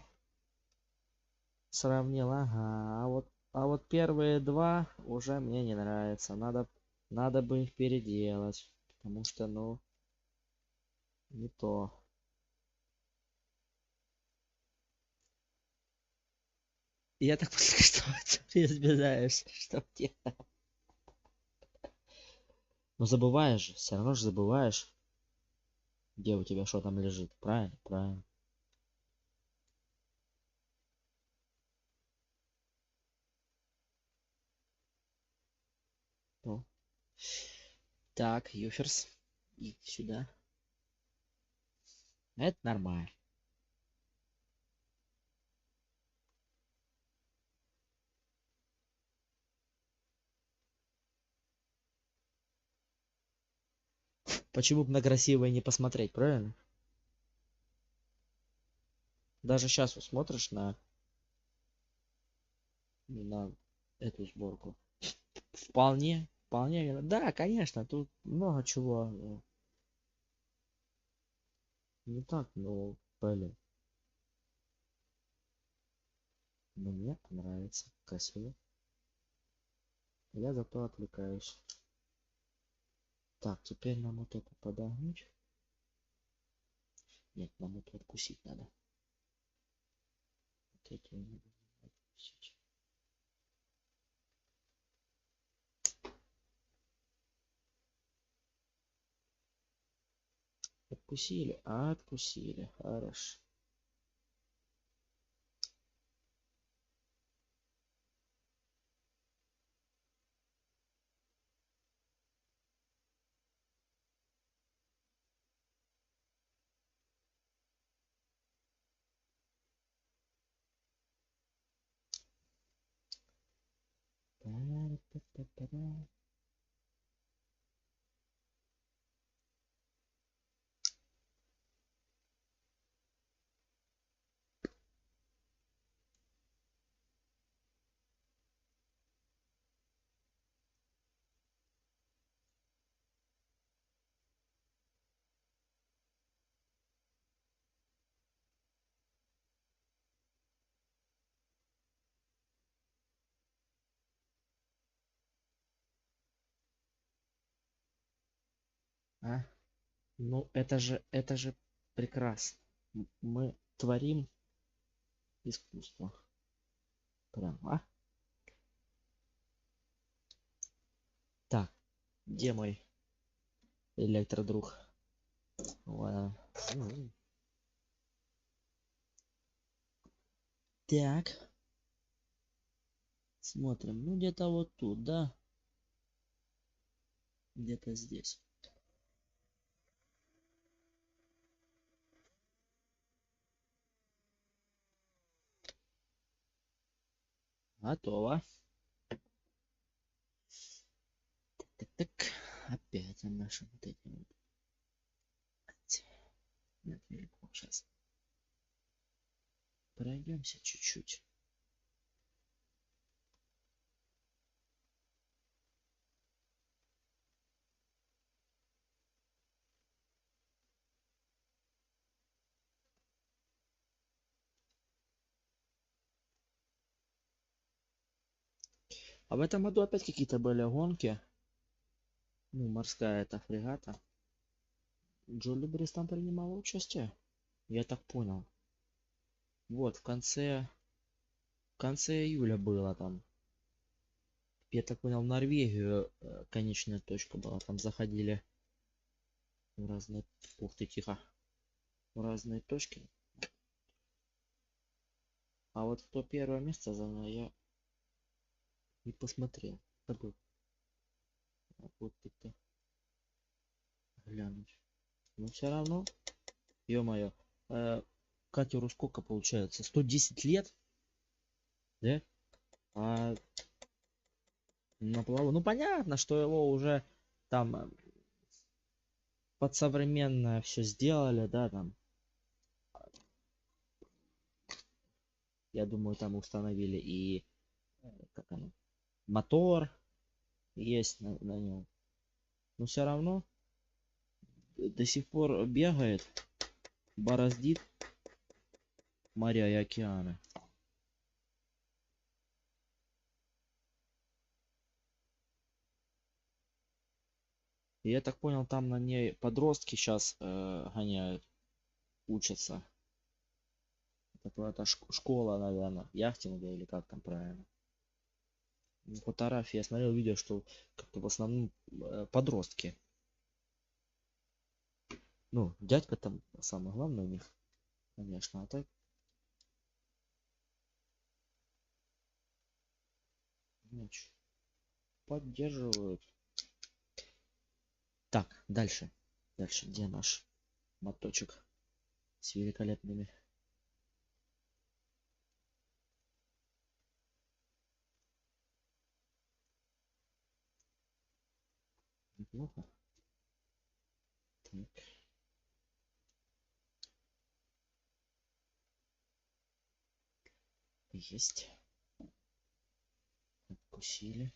Сравнил, ага. А вот первые два уже мне не нравятся. Надо бы их переделать. Потому что, ну, не то. Я так понял, что ты разбираешься, что где. Но забываешь же, все равно же забываешь, где у тебя что там лежит. Правильно? Правильно. Ну. Так, Юферс. И сюда. Это нормально. Почему бы на красивое не посмотреть, правильно? Даже сейчас вот смотришь на эту сборку. Вполне. Да, конечно, тут много чего не так, но, блин, мне нравится. Красиво. Я зато отвлекаюсь. Так, теперь нам вот это подогнуть. Нет, нам это откусить надо. Вот эти надо откусить. Откусили. Хорошо. Та-та-та-та. А? Ну, это же прекрасно. Мы творим искусство. Прям, а? Так, где мой электродруг? Вот он. Так, смотрим. Ну, где-то вот тут, да? Где-то здесь. Готово. Так, опять он наши вот эти вот. Нет, велико. Сейчас пройдемся чуть-чуть. А в этом году опять какие-то были гонки. Ну, морская эта фрегата. Джоли Брис там принимал участие. Я так понял. Вот, в конце июля было там. Я так понял, в Норвегию конечная точка была. Там заходили в разные... Ух ты, тихо. В разные точки. А вот кто первое место занял, я не посмотрел. Забыл. Вот это глянуть. Но все равно, ё-моё, катеру сколько получается? 110 лет? Да? А на плаву. Ну понятно, что его уже там под современное все сделали, да, там. Я думаю, там установили и как оно, мотор есть на нем. Но все равно до сих пор бегает, бороздит моря и океаны. И я так понял, там на ней подростки сейчас гоняют, учатся. Это школа, наверное, яхтинга или как там правильно. Ну, фотографии я смотрел видео, что как-то в основном подростки. Ну, дядька там самый главный у них, конечно, а так. Значит, поддерживают. Так, дальше. Дальше, где наш моточек с великолепными? Неплохо. Так. Есть. Откусили.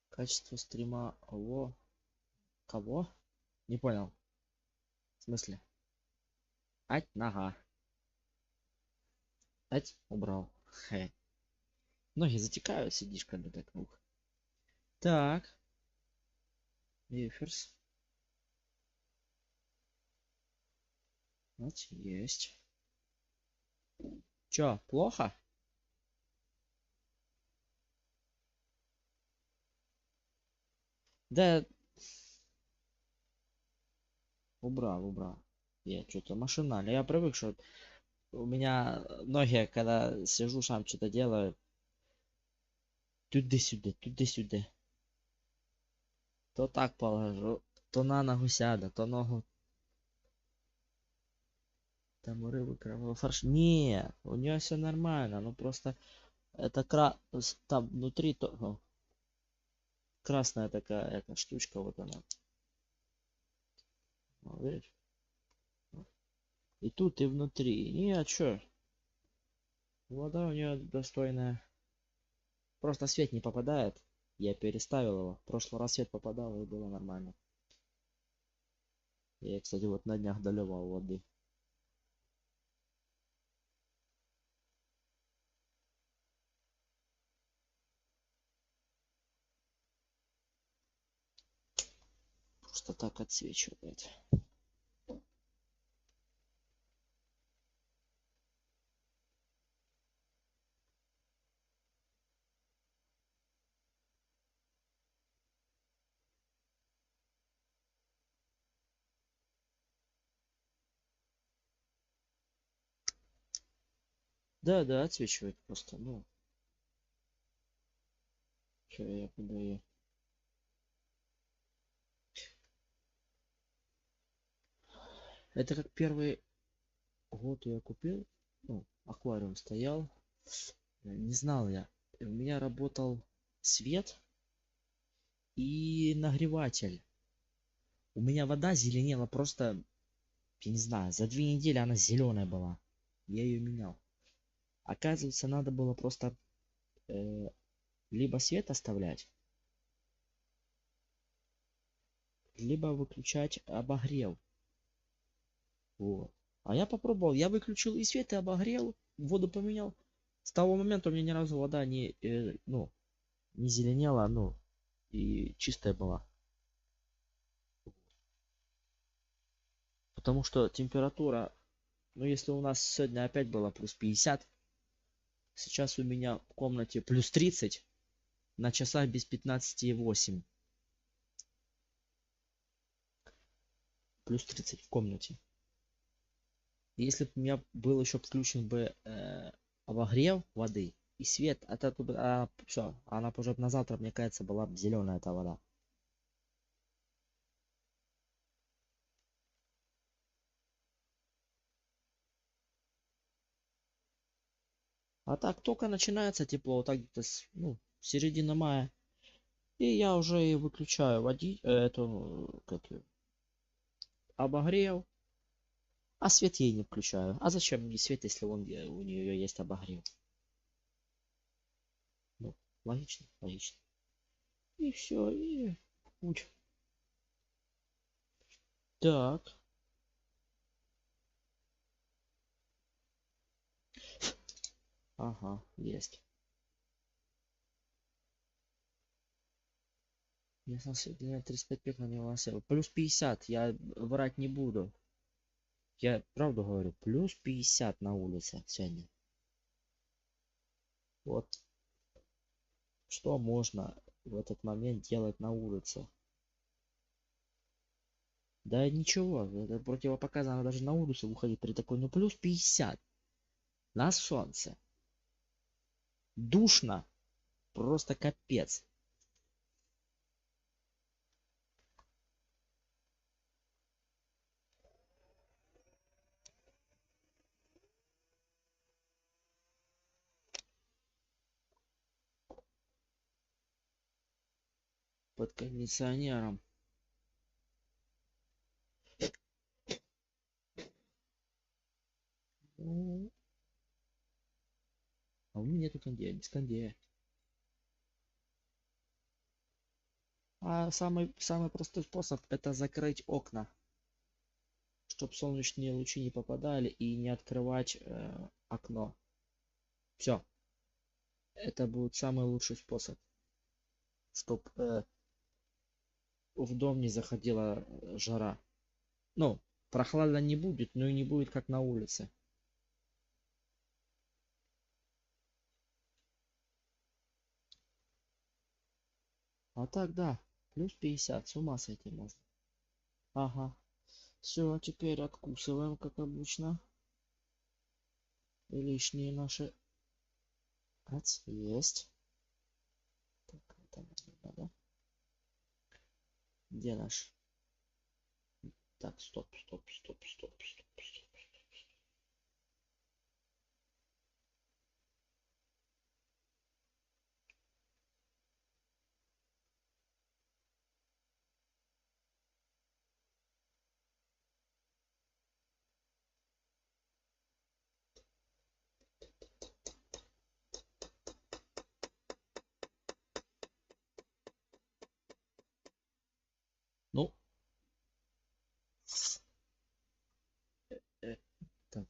Качество стрима. Алло. Кого? Не понял. В смысле? Ать, нога. Ать, убрал. Хе. Ноги затекают, сидишь когда так. Ух. Так. Эферс. Вот есть. Чё, плохо? Да, убрал. Я что-то машинально. Я привык, что у меня ноги, когда сижу, сам что-то делаю, туда-сюда, туда-сюда. То так положу, то на ногу сяду, то ногу там рыбы, кровавый фарш. Не, у нее все нормально, ну просто это там внутри то, красная такая эта штучка, вот она. Вот, видишь? И тут, и внутри. Не, а чё? Вода у нее достойная. Просто свет не попадает. Я переставил его. В прошлый раз свет попадал, и было нормально. Я, кстати, вот на днях доливал воды. Просто так отсвечивает. Да, да, отсвечивает просто. Ну, что я подаю. Это как первый год я купил. Ну, аквариум стоял. Не знал я. У меня работал свет и нагреватель. У меня вода зеленела просто, я не знаю, за 2 недели она зеленая была. Я ее менял. Оказывается, надо было просто э, либо свет оставлять, либо выключать обогрев. Вот. А я попробовал, я выключил и свет, и обогрел, воду поменял. С того момента у меня ни разу вода ну, не зеленела, ну, и чистая была. Потому что температура, ну, если у нас сегодня опять было плюс 50, сейчас у меня в комнате плюс 30, на часах без 15,8. Плюс 30 в комнате. Если бы у меня был еще включен бы обогрев воды и свет, это все, она уже на завтра, мне кажется, была бы зеленая эта вода. А так только начинается тепло, вот так где-то ну, середина мая. И я уже и выключаю эту, как её, обогрев, а свет ей не включаю. А зачем мне свет, если у нее есть обогрев? Ну, логично, логично. И все, и путь. Так. Ага, есть. Я сегодня 35 пек на него насел. Плюс 50, я врать не буду. Я правду говорю, плюс 50 на улице сегодня. Вот что можно в этот момент делать на улице? Да ничего, это противопоказано даже на улицу выходить при такой, ну плюс 50 на солнце. Душно, просто капец. Под кондиционером. Ну, а у меня нету кондея, без кондея. А самый простой способ это закрыть окна, чтобы солнечные лучи не попадали и не открывать окно. Все. Это будет самый лучший способ, чтобы в дом не заходила жара. Ну, Прохладно не будет, но и не будет как на улице. А так да, плюс 50, с ума сойти можно. Ага. Все, теперь откусываем, как обычно. И лишние наши. Есть. Так, это не надо. Где наш? Так, стоп. Ну. Так,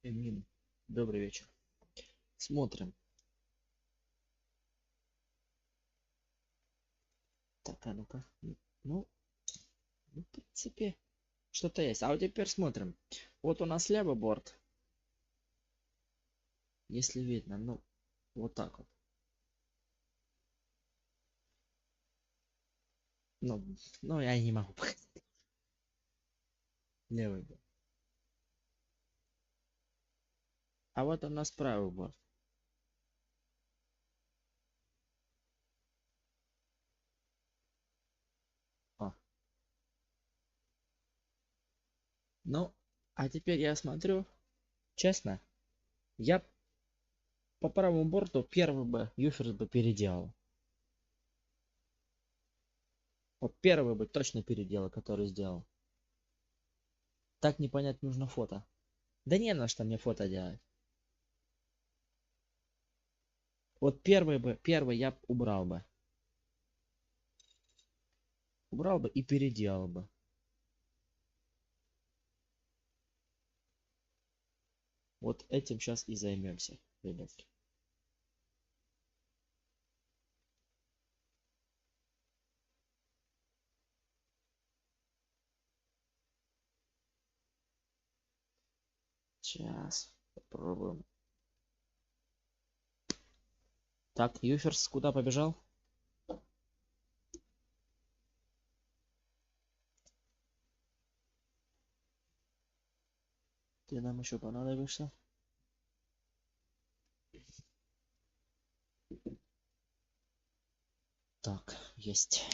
Эмин, добрый вечер. Смотрим. Так, а ну-ка. Ну, в принципе, что-то есть. А вот теперь смотрим. Вот у нас левый борт. Если видно, ну, вот так вот. Ну, я не могу показать. Левый борт. А вот у нас правый борт. О. Ну, а теперь я смотрю, честно, я по правому борту первый бы Юферс бы переделал. Вот первый бы точно переделал, который сделал. Так не понять, нужно фото. Да не на что мне фото делать. Вот первый я убрал бы. Убрал бы и переделал бы. Вот этим сейчас и займемся, ребятки. Сейчас попробуем. Так, Юферс куда побежал? Ты нам еще понадобишься. Так, есть.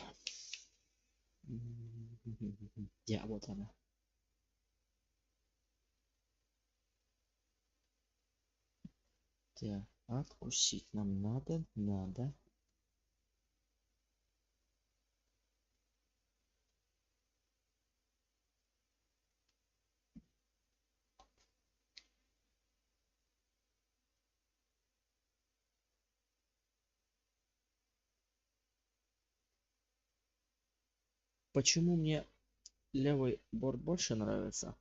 Где? Вот она. Так, откусить нам надо. Почему мне левый борт больше нравится?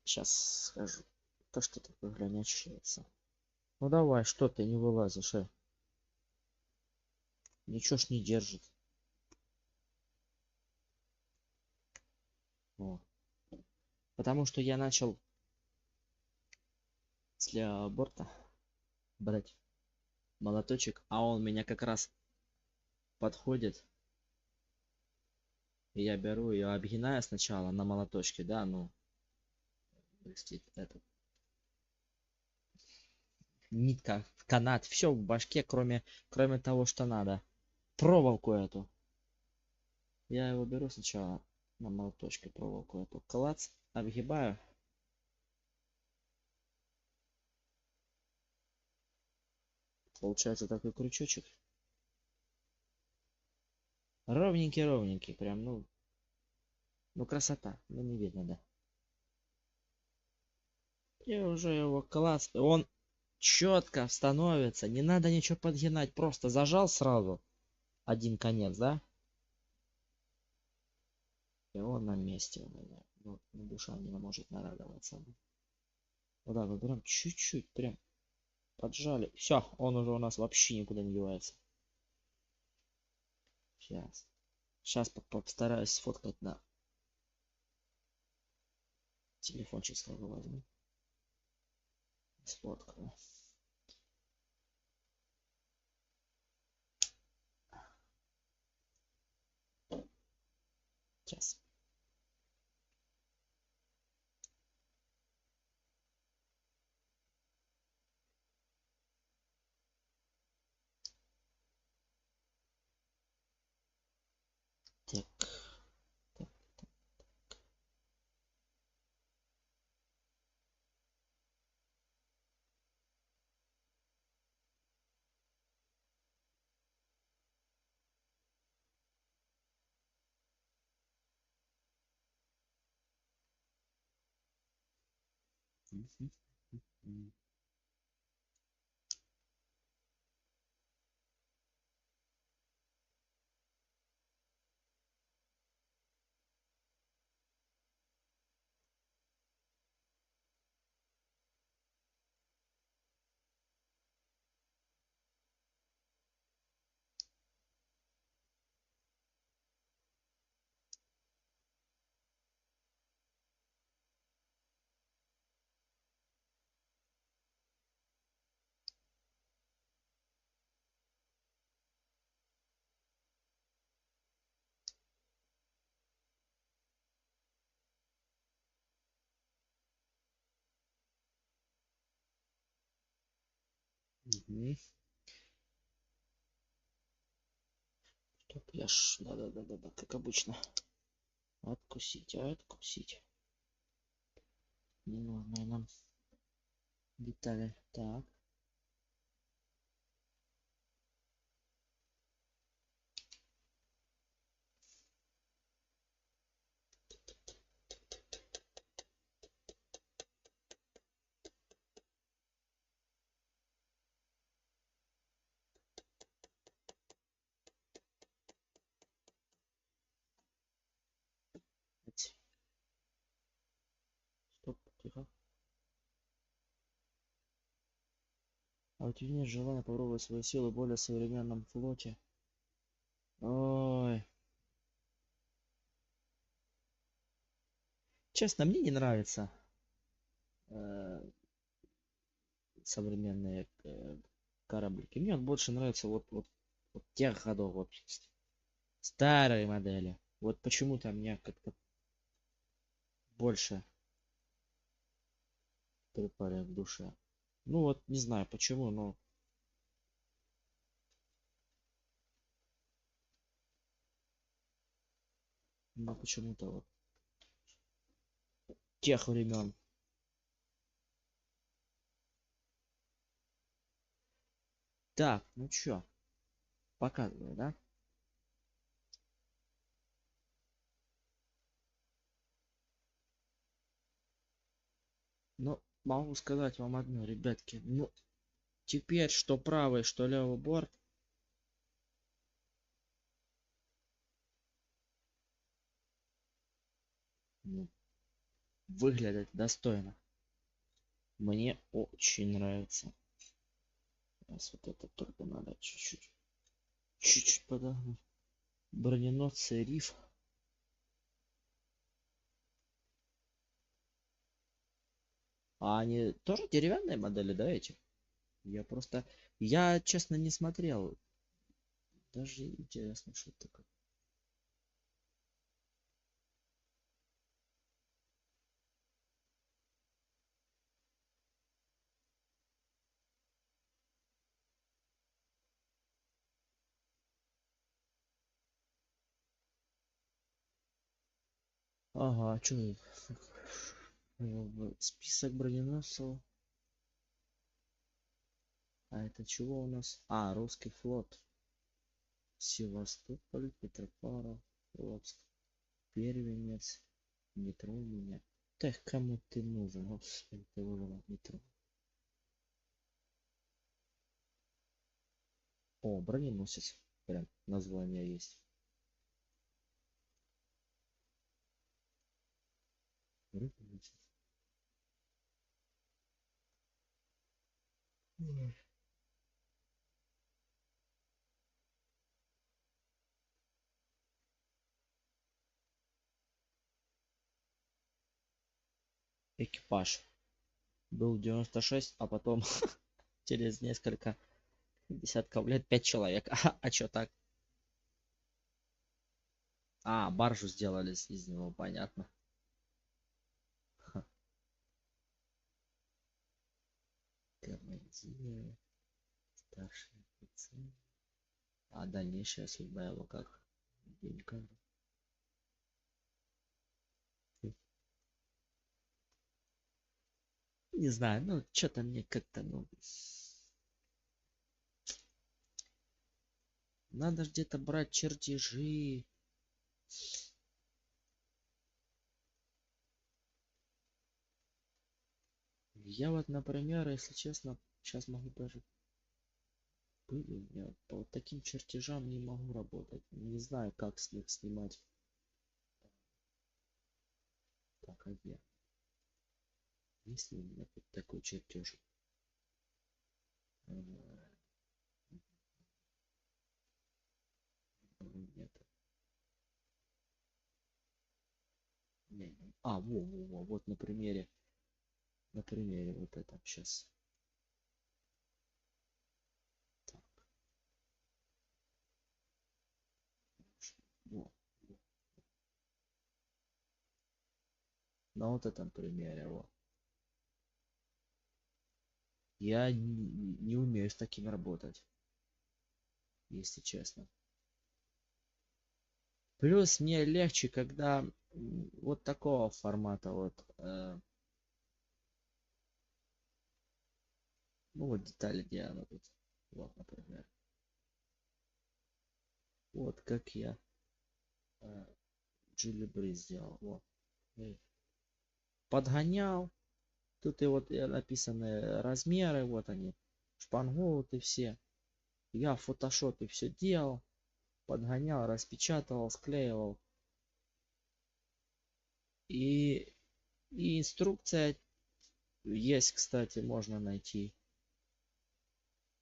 Сейчас скажу. То, что такое глянячается. Ну давай, что ты не вылазишь, Ничего ж не держит. О. Потому что я начал с левого борта брать молоточек, а он меня как раз подходит. И я беру ее, обгинаю сначала на молоточке, да, ну, этот нитка, канат, все в башке, кроме того, что надо. Проволоку эту. Я его беру сначала на молоточке, проволоку эту. Клац, обгибаю. Получается такой крючочек. Ровненький, прям, ну красота, ну не видно, да. И уже его класс, он четко становится, не надо ничего подгинать, просто зажал сразу один конец, да? И он на месте у меня. Вот, душа не может нарадоваться. Вот так вот, прям чуть-чуть, прям поджали. Все, он уже у нас вообще никуда не девается. Сейчас. Сейчас постараюсь сфоткать на телефончик сразу возьму. Сфоткаю. Сейчас. Так. Так. Мгм. Мгм. Мгм. Стоп, я ж... Да-да-да-да-да, как обычно. Откусить, откусить. Ненужные нам детали. Так. Стоп, тихо. А у тебя нет желания попробовать свои силы в более современном флоте? Ой. Честно, мне не нравится современные кораблики. Мне вот больше нравится вот тех годов, вот старые модели. Вот почему-то мне как-то больше припали к душе. Ну вот, не знаю почему, но почему-то вот тех времен. Так, ну чё, показываю, да? Ну, могу сказать вам одно, ребятки. Ну, теперь что правый, что левый борт. Ну, выглядят достойно. Мне очень нравится. Сейчас вот это только надо чуть-чуть подогнуть. Броненосцы риф. А они тоже деревянные модели, да, эти? Я просто... Я, честно, не смотрел. Даже интересно, что это такое. Ага, что список броненосцев. А это чего у нас? А, русский флот. Севастополь, Петропавлов, Плотск, Первенец, метро у меня. Так, кому ты нужен? Господи, ты выбрал метро. О, броненосец. Прям название есть. Броненосец. Ой. экипаж. Был 96, а потом через несколько десятков лет 5 человек. А чё так? А, баржу сделали из него, понятно. Ха. Командир, старший офицер. А дальнейшая судьба его как? Денька. Не знаю, ну что-то мне как-то, ну... Надо ж где-то брать чертежи. Я вот, например, если честно, сейчас могу даже... Были у меня по вот таким чертежам не могу работать. Не знаю, как с них снимать. Так, а где? Есть ли у меня тут такой чертеж? Нет. А, во, вот на примере. На примере вот это сейчас. Так. Во. На вот этом примере, вот. Я не умею с таким работать, если честно. Плюс мне легче, когда вот такого формата вот. Ну вот детали, где она тут. Вот, например. Вот как я Джули Бриз сделал. Вот. Подгонял. Тут и вот написаны размеры, вот они. Шпангоуты все. Я в фотошопе все делал. Подгонял, распечатывал, склеивал. И инструкция есть, кстати, можно найти.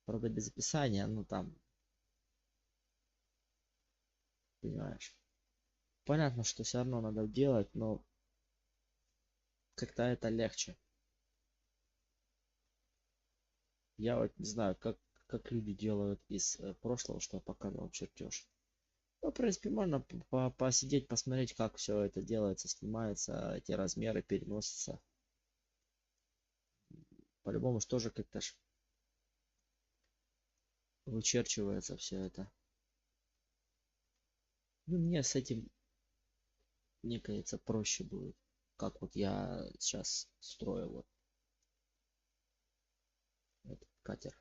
Правда, без описания, ну там, понимаешь. Понятно, что все равно надо делать, но как-то это легче. Я вот не знаю, как люди делают из прошлого, что я показывал чертеж. Ну, в принципе, можно посидеть, посмотреть, как все это делается, снимается, эти размеры переносятся. По-любому что же как-то ж вычерчивается все это. Ну, мне с этим, мне кажется, проще будет. Как вот я сейчас строю вот этот катер.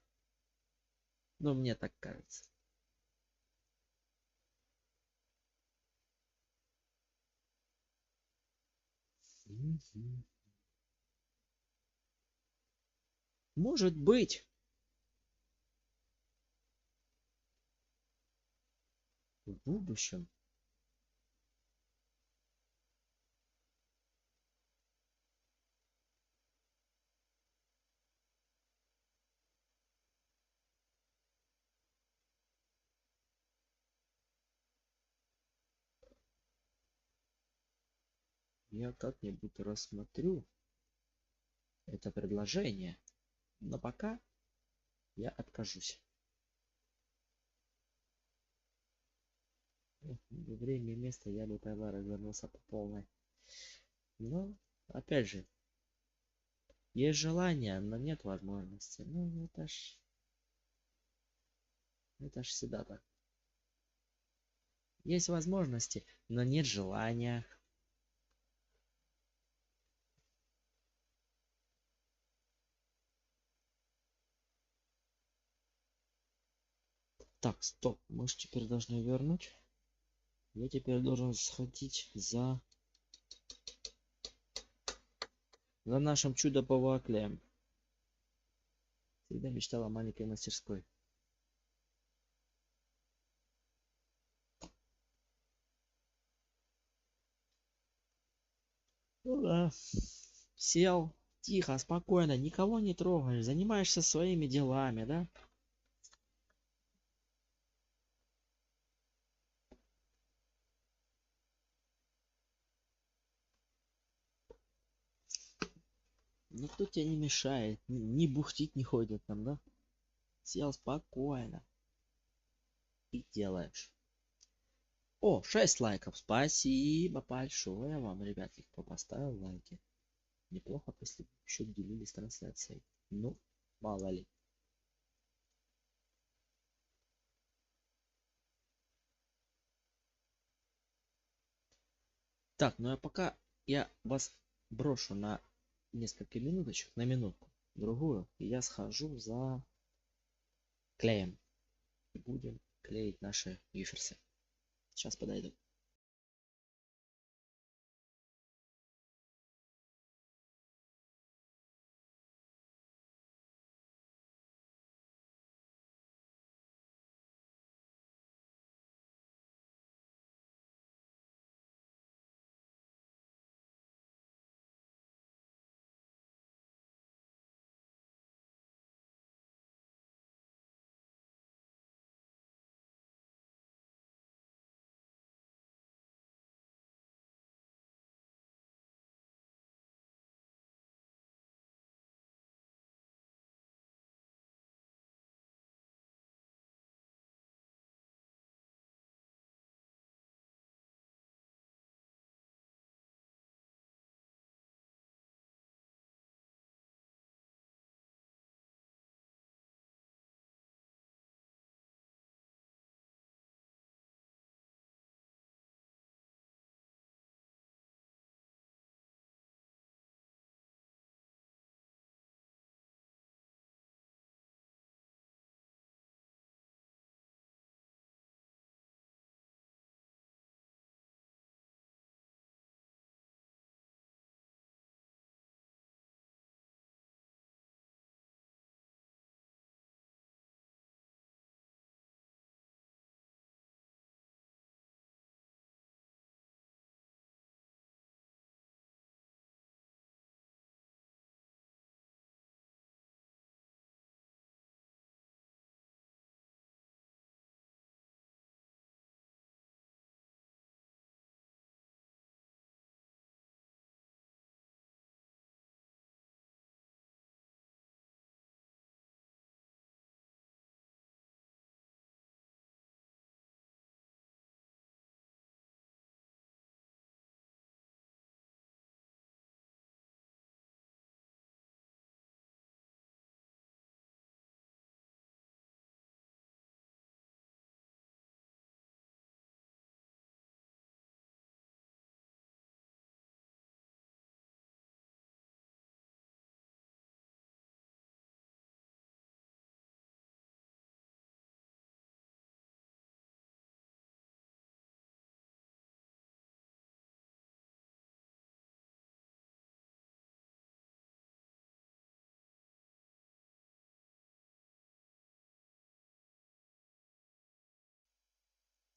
Ну, мне так кажется. Может быть. В будущем. Я как-нибудь рассмотрю это предложение. Но пока я откажусь. Время и место я бы тогда развернулся по полной. Но, опять же, есть желание, но нет возможности. Ну, это ж всегда так. Есть возможности, но нет желания. Так, стоп. Мы же теперь должны вернуть. Я теперь должен сходить за нашим чудо-поваклем. Всегда мечтал о маленькой мастерской. Ну да. Сел тихо, спокойно, никого не трогаешь, занимаешься своими делами, да? Никто тебе не мешает. Не бухтить не ходит там, да? Сел спокойно. И делаешь. О, 6 лайков. Спасибо большое вам, ребятки, кто поставил лайки. Неплохо, если бы еще делились трансляцией. Ну, мало ли. Так, ну а пока я вас брошу на несколько минуточек, на минутку, другую, и я схожу за клеем. И будем клеить наши юферсы. Сейчас подойду.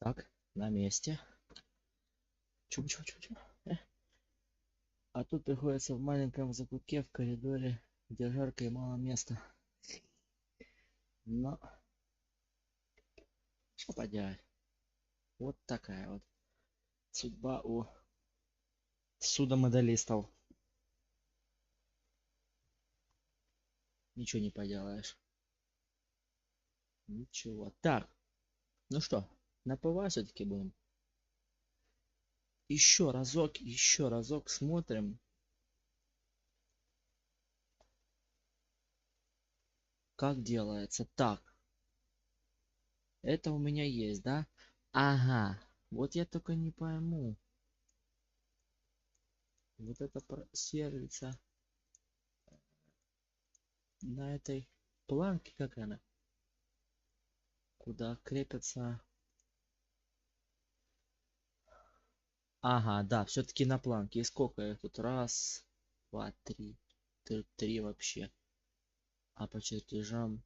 Так, на месте. Чу-чу-чу-чу. А тут приходится в маленьком закутке в коридоре, где жарко и мало места. Но, что поделать. Вот такая вот судьба у судомоделистов. Ничего не поделаешь. Ничего. Так, ну что, на ПВА все-таки будем. Еще разок смотрим. Как делается. Так. Это у меня есть, да? Ага. Вот я только не пойму. Вот это сервиса на этой планке, как она? Куда крепятся... Ага, да, все-таки на планке. И сколько их тут? Раз, два, три. Три вообще. А по чертежам...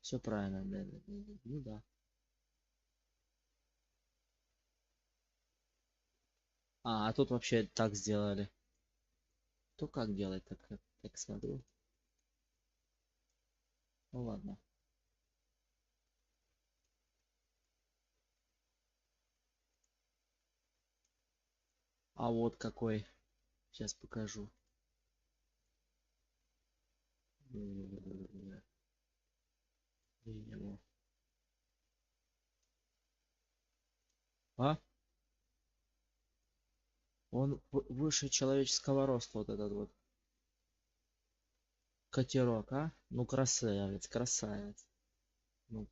Все правильно. Ну да. А тут вообще так сделали. То как делать, так смотрю. Ну ладно. А вот какой. Сейчас покажу. Видимо. А? Он выше человеческого роста, вот этот вот катерок, а? Ну, красавец, красавец. Ну,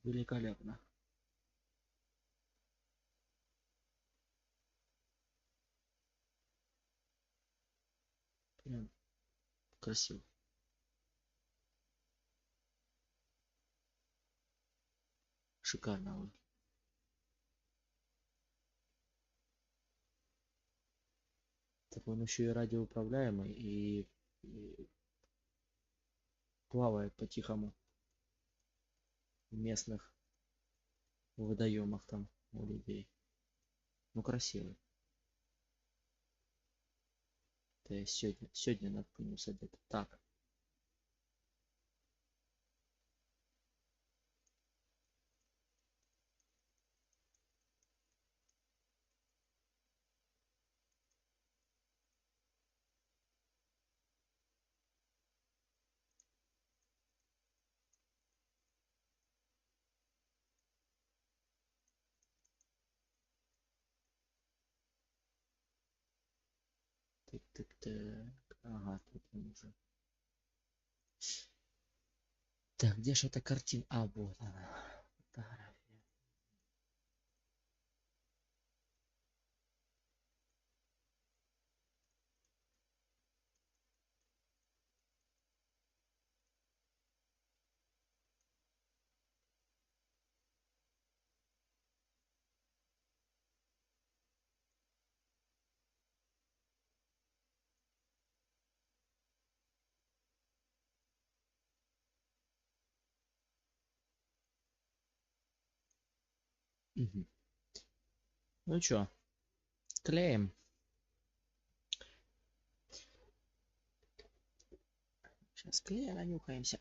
великолепно. Прям красиво. Шикарно. Он. Так он еще и радиоуправляемый и плавает по-тихому в местных водоемах там у людей. Ну, красивый. То есть сегодня наткнулся где-то. Так. Так. Ага, тут он уже. Так, где же эта картина? А, вот она. Фотография. Мгм. Ну чё, клеим. Сейчас клея нанюхаемся.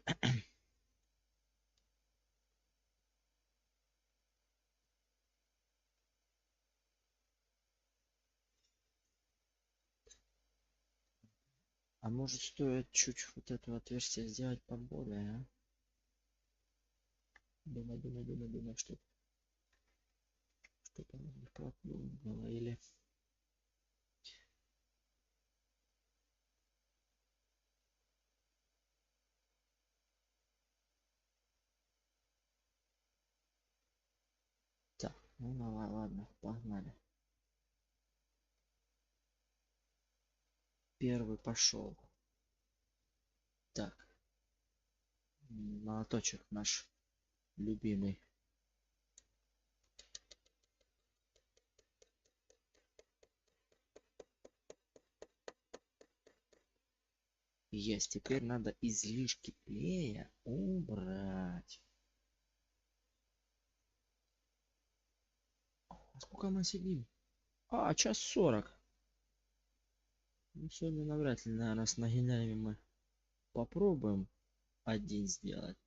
А может стоит чуть вот это отверстие сделать поболее, а? Думаю, что там не вплотную было или... Так, ну ладно, погнали. Первый пошел. Так, молоточек наш любимый. Есть, теперь надо излишки клея убрать. А сколько мы сидим? А, 1:40. Ну, сегодня навряд ли, наверное, с нагинями мы попробуем один сделать.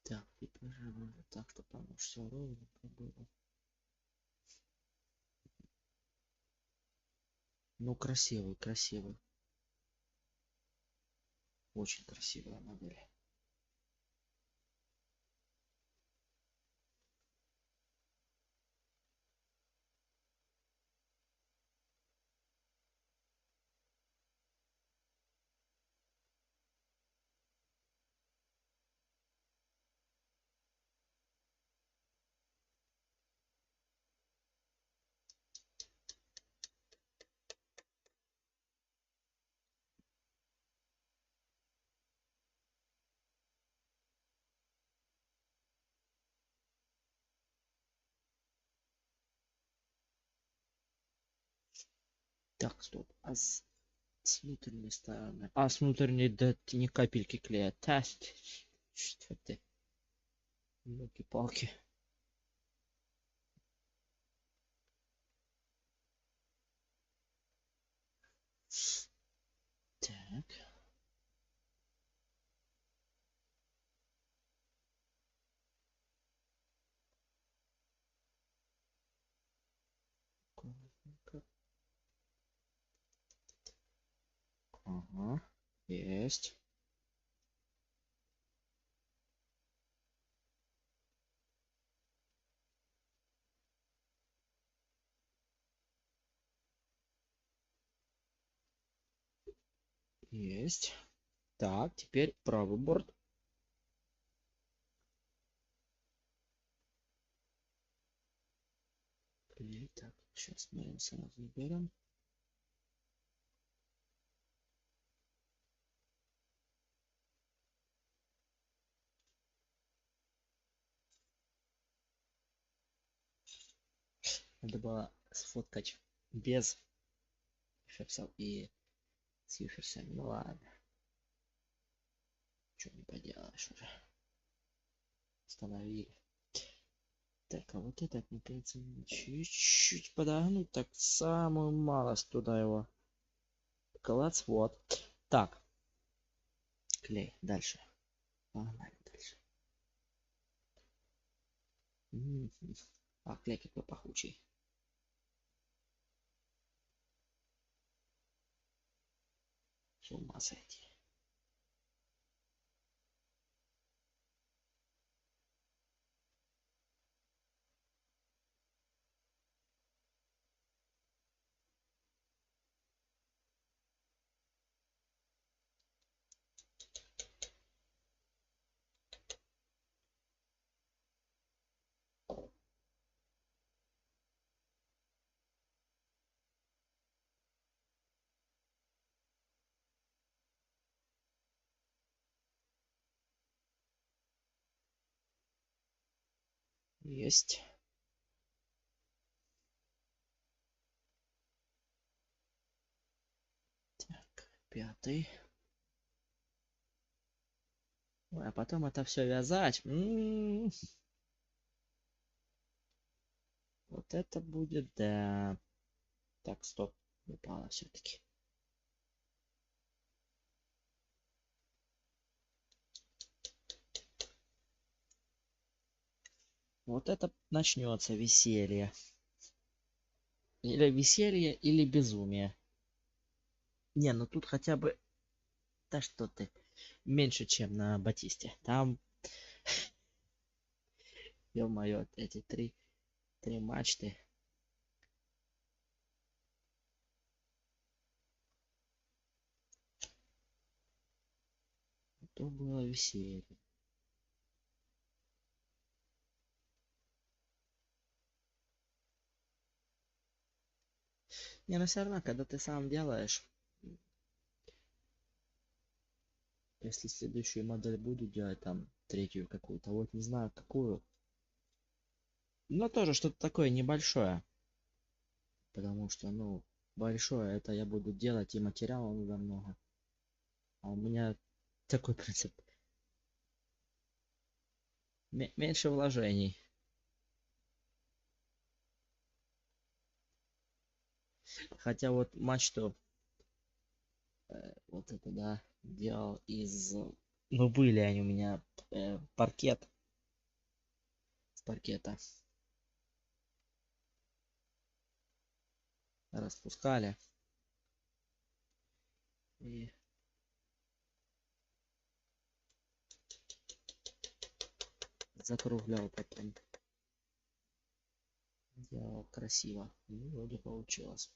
Так, теперь же надо так, чтобы оно все ровненько было. Ну, красивый, красивый. Очень красивая модель. Так, стоп. А с внутренней стороны. А с внутренней, да, ни капельки клея. Тест. Что ты? Елки-палки. Ага, есть. Есть. Так, теперь правый борт. Так, сейчас мы сразу берем. Надо было сфоткать без юферсов и с юферсами. Ну ладно. Что не поделаешь уже. Установили. Так, а вот этот, мне кажется, чуть-чуть подогнуть. Так, самую малость туда его. Клац, вот. Так. Клей. Дальше. Погнали дальше. А, клей какой пахучий. С ума сойти. Есть. Так, пятый. Ой, а потом это все вязать. Вот это будет, да. Так, стоп. Упала все-таки. Вот это начнется веселье. Или веселье, или безумие. Не, ну тут хотя бы... Да что ты. Меньше, чем на Батисте. Там... Ё-моё, эти три мачты. То было веселье. Не, ну все равно, когда ты сам делаешь, если следующую модель буду делать, там, третью какую-то, вот не знаю какую, но тоже что-то такое небольшое, потому что, ну, большое это я буду делать, и материала нужно много, а у меня такой принцип, меньше вложений. Хотя вот мачту, вот это, да, делал из, ну, были они у меня, паркет, с паркета. Распускали. И закруглял потом. Делал красиво. Ну, вроде получилось.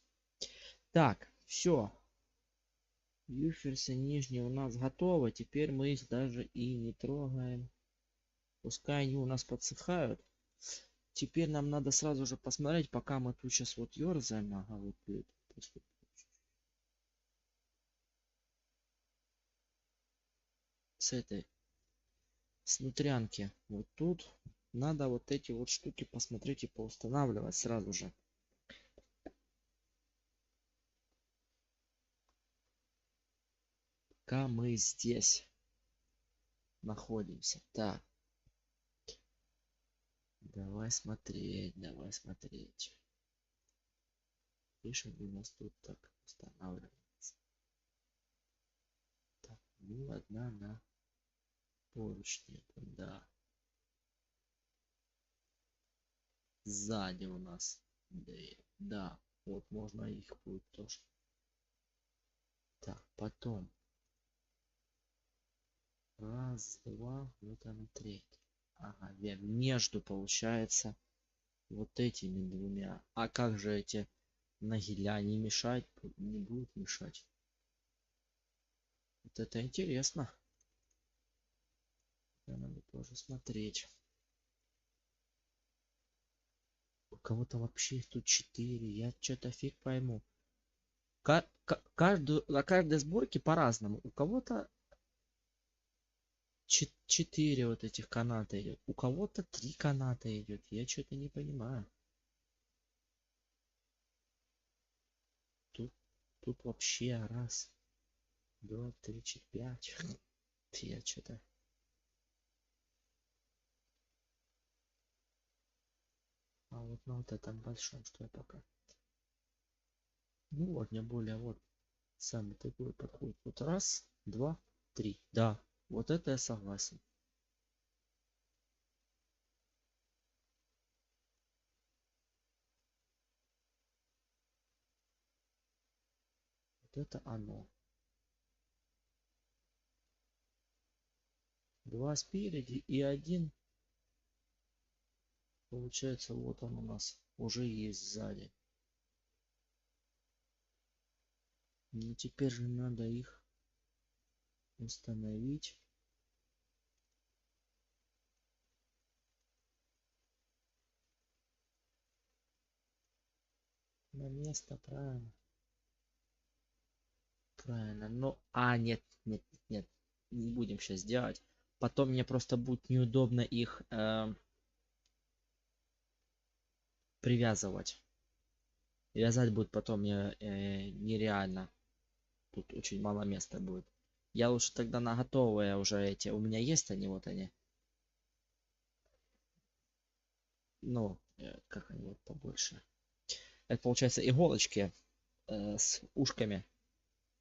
Так, все. Юферсы нижние у нас готовы. Теперь мы их даже и не трогаем. Пускай они у нас подсыхают. Теперь нам надо сразу же посмотреть, пока мы тут сейчас вот ерзаем. Ага, вот с этой с внутрянки. Вот тут надо вот эти вот штуки посмотреть и поустанавливать сразу же. Пока мы здесь находимся. Так. Давай смотреть, давай смотреть. Пишем у нас тут так устанавливается. Так, ну одна на поручни, да. Сзади у нас две. Да, вот можно их будет тоже Так, потом. Раз, два, вот она третья. Ага, между получается вот этими двумя. А как же эти нагиля не мешать? Не будут мешать. Вот это интересно. Это надо тоже смотреть. У кого-то вообще их тут 4. Я что-то фиг пойму. На каждой сборке по-разному. У кого-то 4 вот этих каната идет. У кого-то 3 каната идет. Я что-то не понимаю. Тут вообще раз, два, три, 4, 5. Я что-то. А вот на вот этом большом, что я пока. Ну вот, мне более вот самый такой подходит. Вот раз, два, три. Да, вот это я согласен. Вот это оно. 2 спереди и 1. Получается, вот он у нас уже есть сзади. Ну теперь же надо их установить. На место, правильно. Правильно. Но, нет, нет, нет. Не будем сейчас делать. Потом мне просто будет неудобно их привязывать. Вязать будет потом мне нереально. Тут очень мало места будет. Я лучше тогда на готовые уже эти. У меня есть они, вот они. Ну, как они вот побольше. Это получается иголочки с ушками.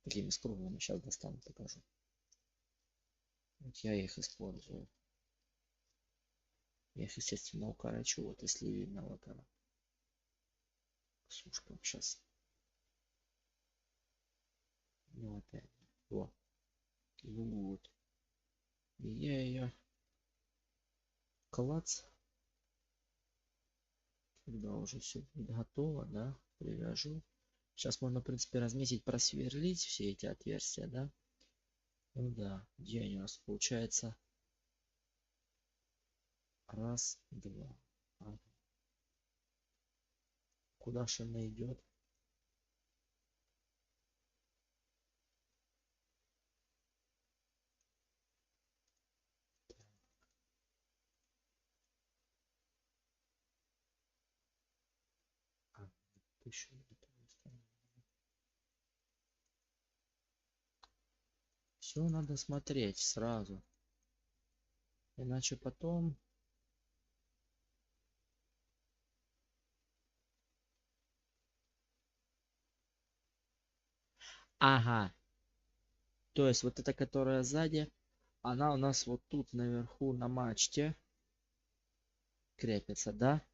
Такими с круглыми. Сейчас достану, покажу. Вот я их использую. Я их, естественно, укорочу. Вот если видно, вот она. С ушком сейчас. Ну опять. Вот. Вот. И я ее клац. Когда уже все будет готово, да, привяжу. Сейчас можно, в принципе, разметить, просверлить все эти отверстия, да. Ну да, где они у нас получается? Раз, два. Ага. Куда же она идет? Еще все надо смотреть сразу. Иначе потом... Ага. То есть вот эта, которая сзади, она у нас вот тут наверху на мачте крепится, да?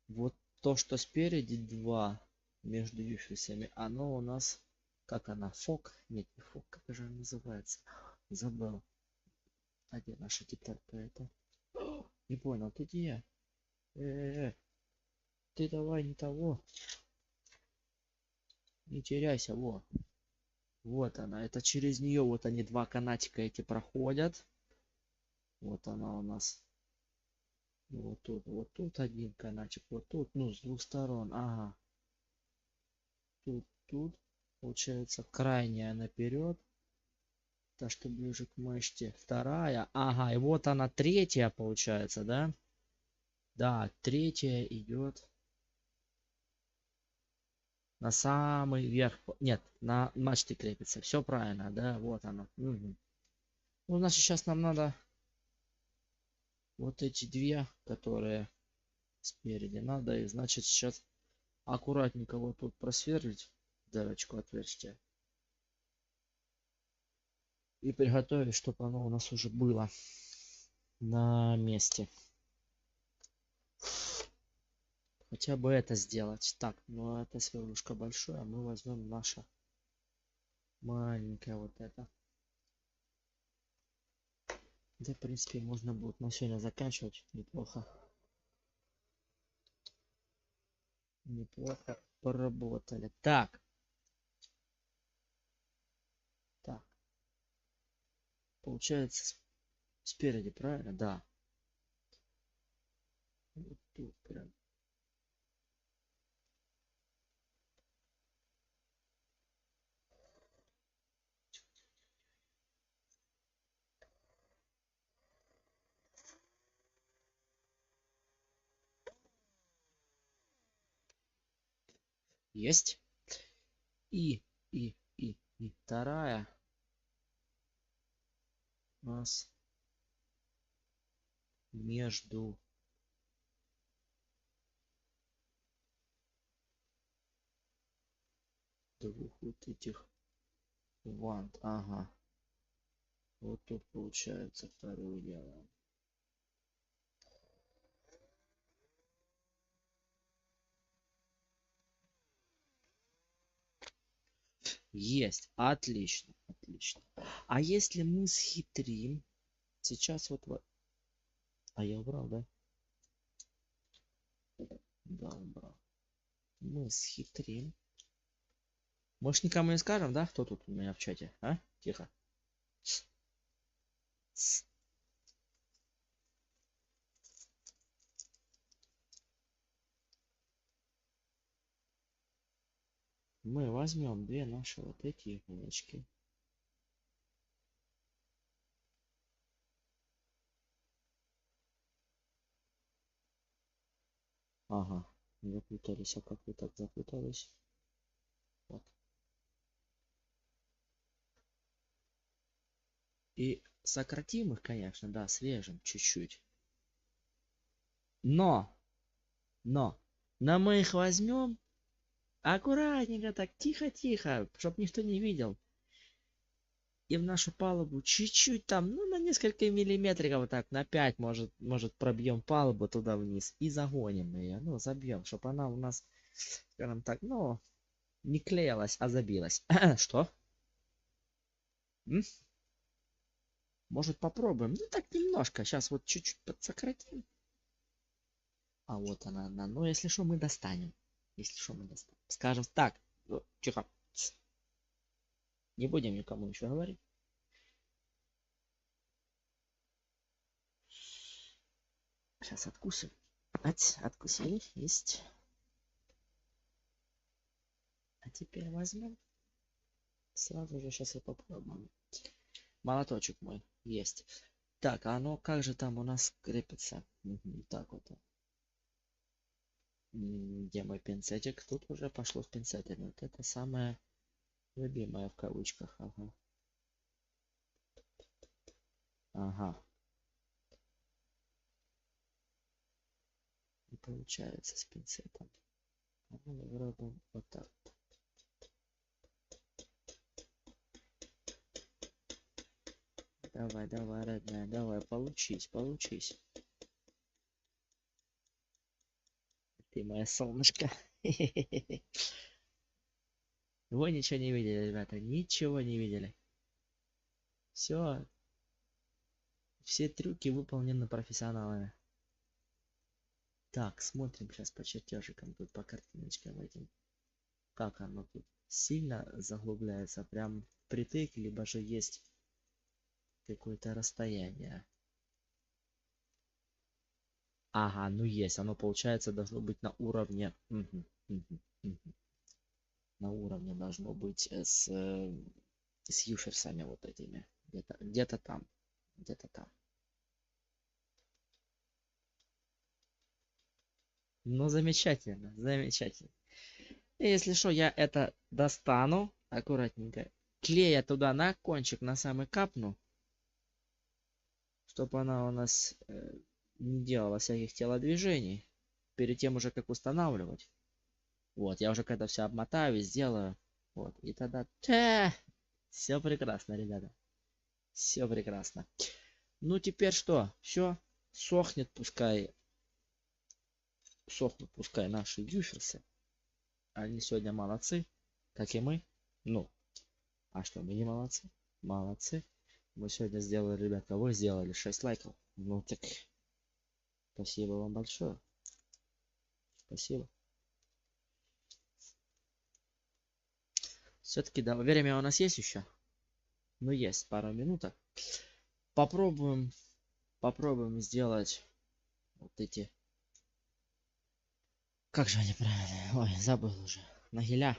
Вот то, что спереди 2 между юфисами, оно у нас... Как она? Фок? Нет, не фок. Как же она называется? Забыл. А где наша деталька это? Не понял, ты где? Ты давай не того. Не теряйся, во. Вот она. Это через нее вот они 2 канатика эти проходят. Вот она у нас. Вот тут один канатик, вот тут, ну, с 2 сторон. Ага. Тут. Получается, крайняя наперед. Та, что ближе к мачте. Вторая. Ага, и вот она третья, получается, да? Да, третья идет на самый верх. Нет, на мачте крепится. Все правильно, да? Вот она. Угу. Ну, значит, сейчас нам надо вот эти 2, которые спереди. Надо их, значит, сейчас аккуратненько вот тут просверлить дырочку отверстия. И приготовить, чтобы оно у нас уже было на месте. Хотя бы это сделать. Так, ну это сверлышко большое, а мы возьмем наше Маленькая вот эта. Да, в принципе, можно будет на сегодня заканчивать. Неплохо. Неплохо поработали. Так. Так. Получается спереди, правильно? Да. Вот тут прям. Есть. И вторая у нас между двух вот этих вант. Ага. Вот тут получается вторую делаем. Есть. Отлично. Отлично. А если мы схитрим, сейчас вот. А я убрал, да? Да, убрал. Мы схитрим. Может, никому не скажем, да? Кто тут у меня в чате? А? Тихо. Мы возьмем две наши вот эти иголочки. Ага, запутались. А как вы так запутались? Вот. И сократим их, конечно, да, свежим чуть-чуть. Но мы их возьмем аккуратненько, так тихо-тихо, чтобы никто не видел. И в нашу палубу чуть-чуть там, ну, на несколько миллиметриков, так, на 5, может пробьем палубу туда вниз и загоним ее, ну, забьем, чтобы она у нас, скажем так, ну, не клеилась, а забилась. Что? М? Может попробуем? Ну, так немножко, сейчас вот чуть-чуть подсократим. А вот она, ну, если что, мы достанем. Если что, мы достанем. Скажем так, тихо. Не будем никому ничего говорить. Сейчас откусим. Откусили. Есть. А теперь возьмем. Сразу же сейчас и попробуем. Молоточек мой. Есть. Так, а оно как же там у нас крепится? Угу, так вот. Где мой пинцетик? Тут уже пошло в пинцеты. Вот это самое любимое в кавычках. Ага. Ага. Не получается с пинцетом. Ну, вроде вот так. Давай, родная, давай, получись. Ты моя солнышко. Вы ничего не видели, ребята, ничего не видели. Все трюки выполнены профессионалами. Так, смотрим сейчас по чертежикам, тут по картиночкам этим. Как оно тут сильно заглубляется, прям впритык, либо же есть какое-то расстояние. Ага, ну есть, оно получается должно быть на уровне. На уровне должно быть с юшерсами вот этими. Где-то там. Ну, замечательно. И если что, я это достану аккуратненько. Клея туда на кончик, на самый капну. Чтобы она у нас не делала всяких телодвижений. Перед тем уже как устанавливать. Вот, я уже когда все обмотаю и сделаю. Вот, и тогда... Все прекрасно, ребята. Все прекрасно. Ну, теперь что? Все. Сохнут пускай наши юферсы. Они сегодня молодцы, как и мы. Ну, А что, мы не молодцы? Молодцы. Мы сегодня сделали, ребята, вы сделали 6 лайков. Ну так, спасибо вам большое. Спасибо. Все-таки, да, время у нас есть еще? Ну, есть пару минуток. Попробуем сделать вот эти... Как же они правильно? Ой, забыл уже. Нагиля.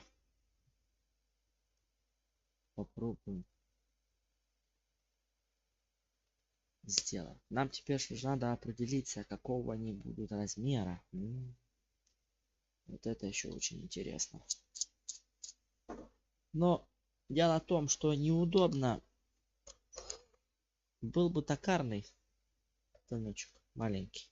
Попробуем сделать. Нам теперь же надо определиться, какого они будут размера. Вот это еще очень интересно. Но дело в том, что неудобно. Был бы токарный станочек маленький.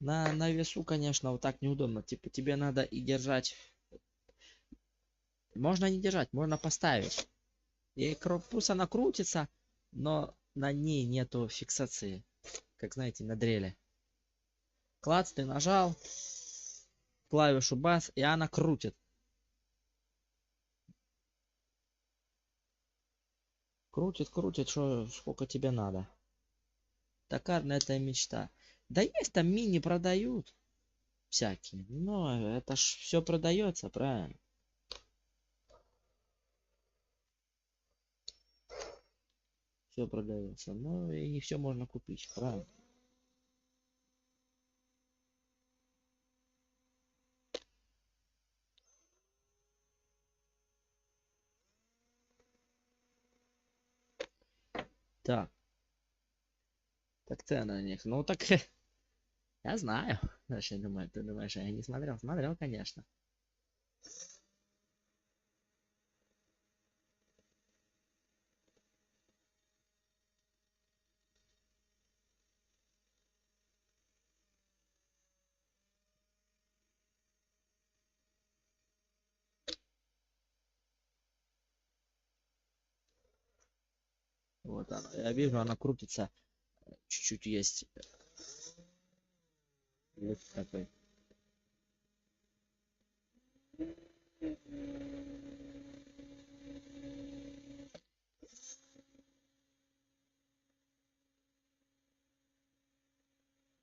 На весу, конечно, вот так неудобно. Типа тебе надо и держать. Можно не держать, можно поставить. И пусть она крутится, но на ней нету фиксации. Как знаете, на дреле. Клац, ты нажал клавишу бас, и она крутит. Крутит, сколько тебе надо. Токарная это мечта. Да есть там мини продают. Всякие. Но это ж все продается, правильно? Все продается. Но и не все можно купить, правильно? Так. Так цены на них. Ну так я знаю. Значит, я думаю, ты думаешь, я не смотрел? Смотрел, конечно. Вот она. Я вижу, она крутится. Чуть-чуть есть. Вот такой.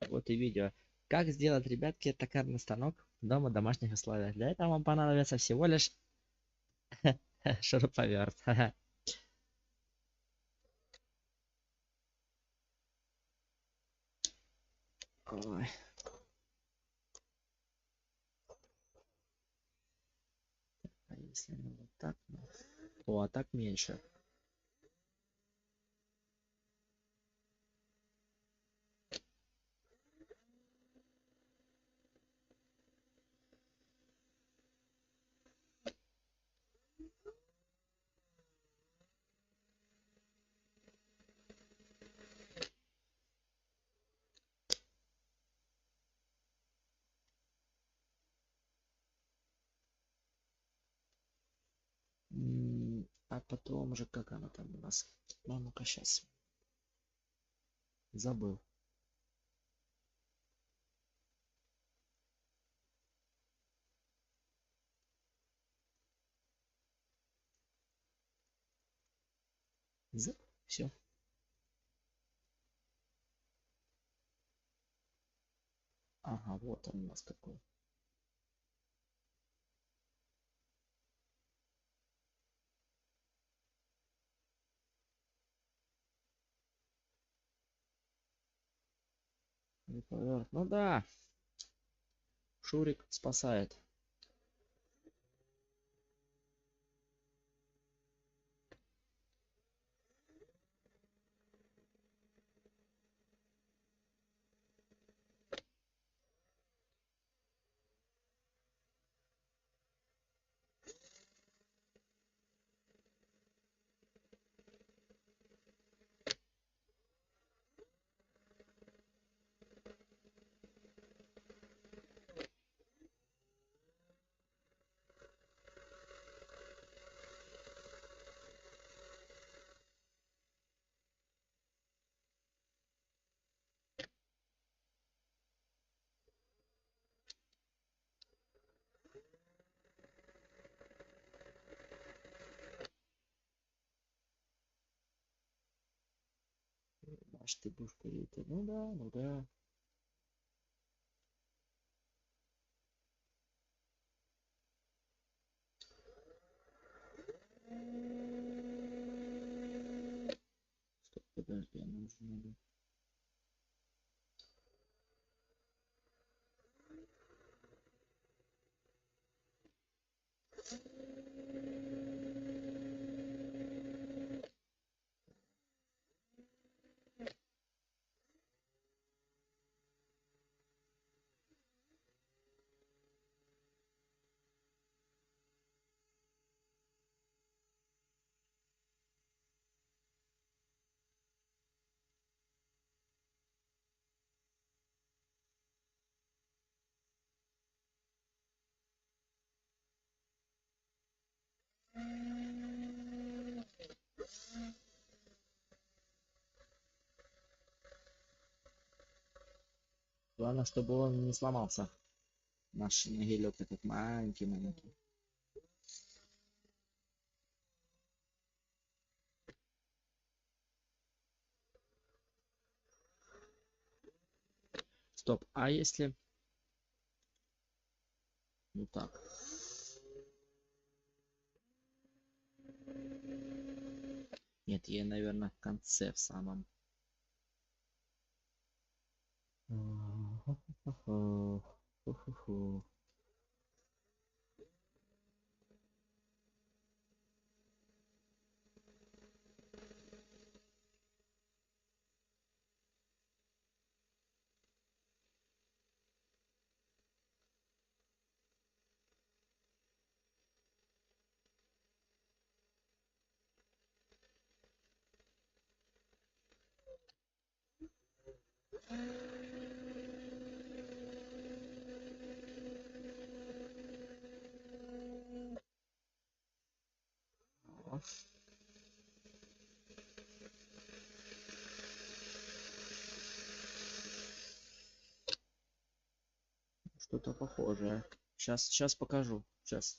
Вот и видео. Как сделать, ребятки, токарный станок дома в домашних условиях. Для этого вам понадобится всего лишь шуруповерт. Ой. А если мы вот так? О, а так меньше. А потом же как она там у нас? А ну-ка сейчас. Забыл. Все. Ага, вот он у нас какой. Ну да. Шурик спасает. аж ты будешь курить. Ну да, ну да. Стоп, подожди, нам же надо. Главное, чтобы он не сломался. Наш гелек этот маленький. Стоп, а если... Ну так. Нет, я, наверное, в конце в самом. Ху-ху-ху. Что-то похожее. Сейчас покажу. Сейчас.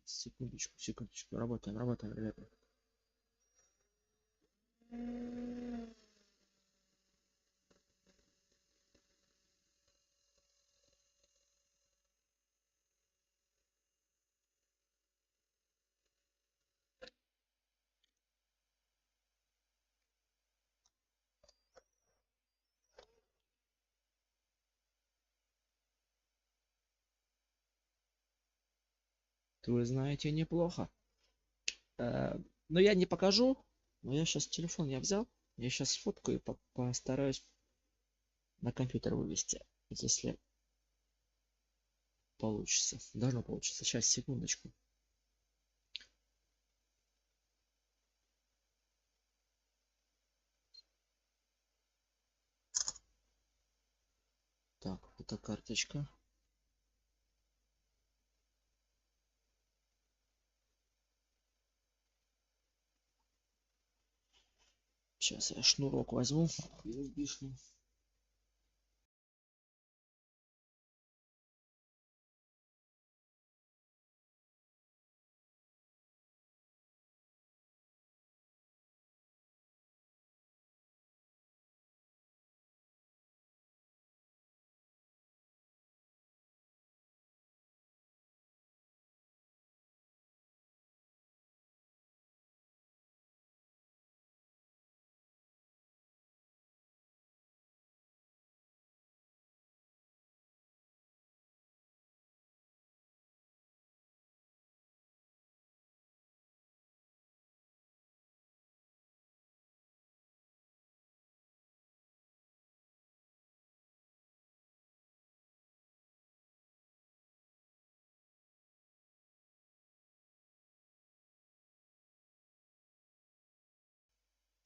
Секундочку. Работаем, ребята. Вы знаете, неплохо. Но я не покажу. Но я сейчас телефон я взял. Я сейчас сфоткаю и постараюсь на компьютер вывести. Если получится. Должно получиться. Сейчас, секундочку. Так, это карточка. Сейчас я шнурок возьму. USB-шный.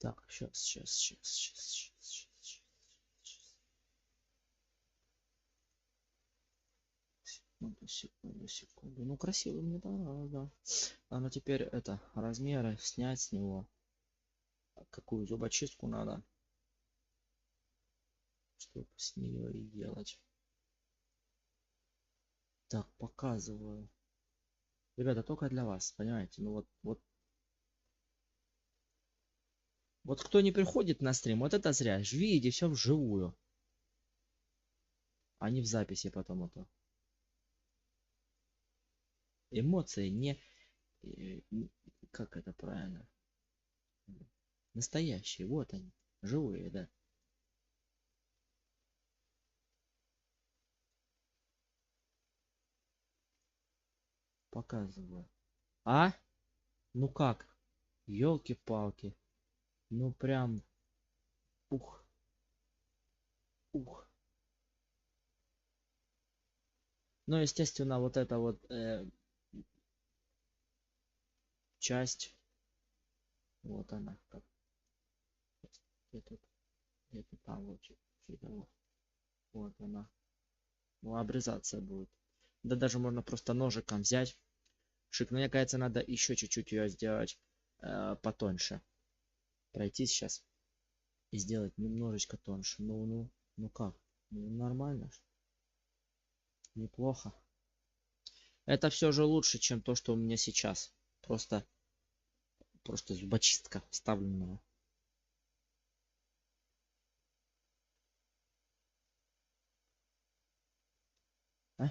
Так, сейчас. Секунду. Ну, красивый мне понравилось, да. А ну теперь это, размеры снять с него. Какую зубочистку надо, чтобы с нее и делать. Так, показываю. Ребята, только для вас, понимаете? Ну вот кто не приходит на стрим, вот это зря. Видите все вживую, а не в записи потом это. Эмоции не... Как это правильно? Настоящие, вот они. Живые, да. Показываю. А? Ну как? Ёлки-палки. Ну прям... Ух. Ух. Ну, естественно, вот эта вот часть. Вот она. Как. Где тут? Где тут? А, вот. Вот она. Ну, обрезаться будет. Да даже можно просто ножиком взять. Шик. Но мне кажется, надо еще чуть-чуть ее сделать потоньше. Пройти сейчас и сделать немножечко тоньше. Ну как? Ну, нормально. Неплохо. Это все же лучше, чем то, что у меня сейчас. Просто зубочистка вставленная. А?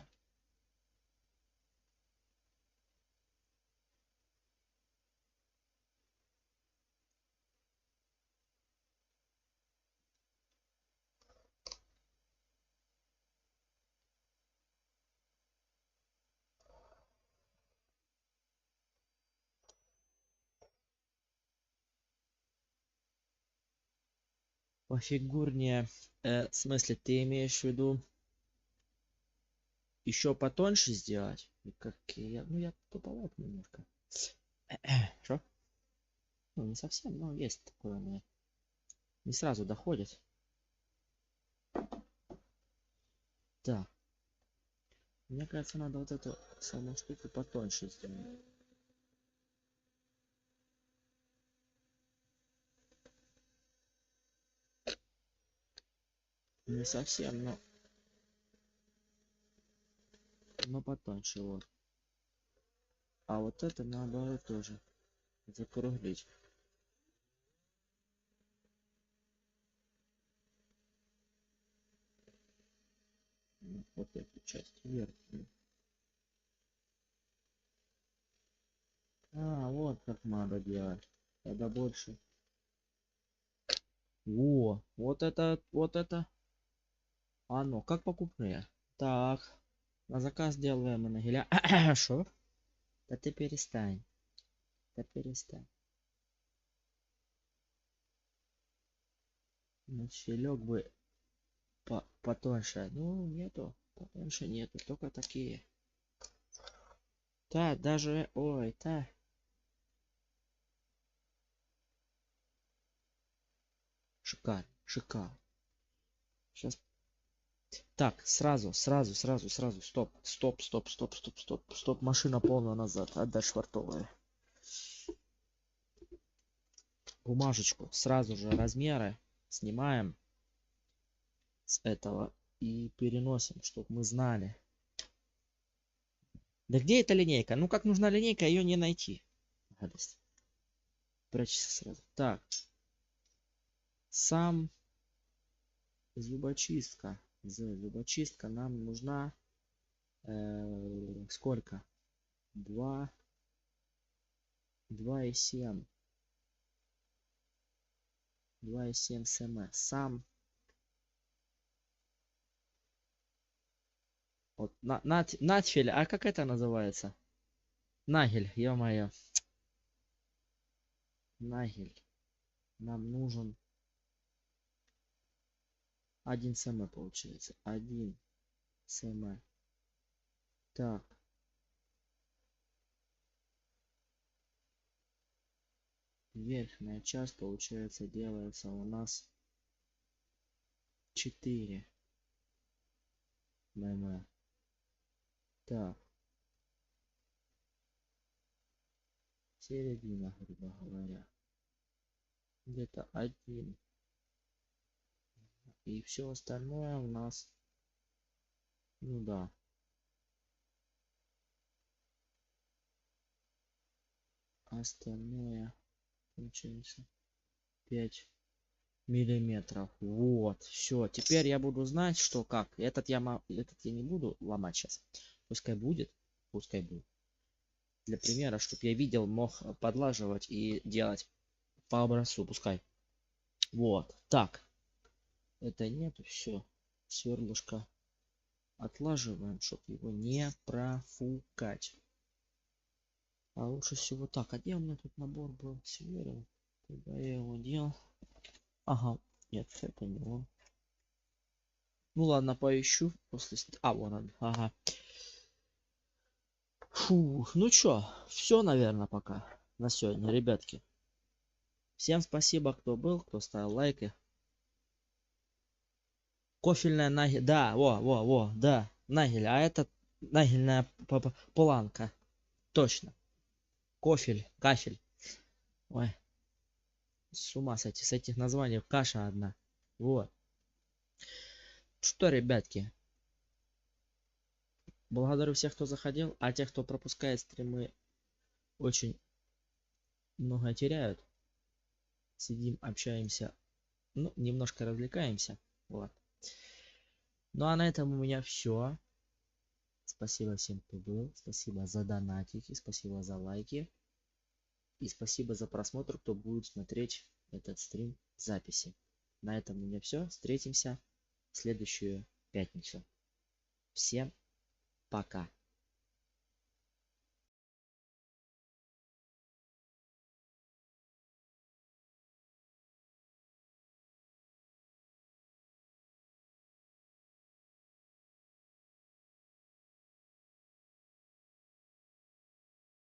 Пофигурнее. В смысле, ты имеешь в виду еще потоньше сделать? И как я, ну я туповат немножко. Что? Ну не совсем, но есть такое у меня. Не сразу доходит. Так. Мне кажется, надо вот эту самую штуку потоньше сделать. Не совсем, но потоньше, вот. А вот это наоборот тоже закруглить. Вот эту часть верхнюю. А, вот как надо делать. Тогда больше. Во, вот это, вот это. А ну, как покупные. Так, на заказ делаем и на геля. Шо? Да ты перестань. Да перестань. Ну, щелек бы потоньше. Ну, нету. Потоньше нету. Только такие. Да, даже... Ой, да. Шикарно, шикарно. Сейчас. Так, сразу. Стоп. Машина полная назад. Отдай швартовые. Бумажечку. Сразу же размеры снимаем с этого и переносим, чтобы мы знали. Да где эта линейка? Ну как нужна линейка, ее не найти. Гадость. Прячься сразу. Так. Сам зубочистка. Зубочистка нам нужна сколько? 2,7 см. Сам вот надфиль, а как это называется? Нагель, ё-моё. Нагель. Нам нужен 1 см получается. 1 см. Так. Верхняя часть получается делается у нас 4 мм. Так. Середина, грубо говоря. Где-то 1. И все остальное у нас, ну да, остальное получается 5 миллиметров. Вот, все. Теперь я буду знать, что как. Этот я не буду ломать сейчас. Пускай будет. Пускай будет. Для примера, чтобы я видел, мог подлаживать и делать по образцу. Пускай. Вот. Так. Это нету. Все. Сверлышко отлаживаем, чтобы его не профукать. А лучше всего так. А где у меня тут набор был? Сверил. Куда я его делал? Ага. Нет, это не он. Ну ладно, поищу после... А, вон он. Ага. Фух, ну чё, все, наверное, пока на сегодня, ребятки. Всем спасибо, кто был, кто ставил лайки. Кофельная нагель, да, во, да, нагель, а это нагельная планка, точно. Кафель. Ой, с ума с этих названий, каша одна. Вот. Что, ребятки, благодарю всех, кто заходил, а тех, кто пропускает стримы, очень много теряют. Сидим, общаемся, ну, немножко развлекаемся. Вот. Ну а на этом у меня все. Спасибо всем, кто был. Спасибо за донатики, спасибо за лайки. И спасибо за просмотр, кто будет смотреть этот стрим в записи. На этом у меня все. Встретимся в следующую пятницу. Всем пока.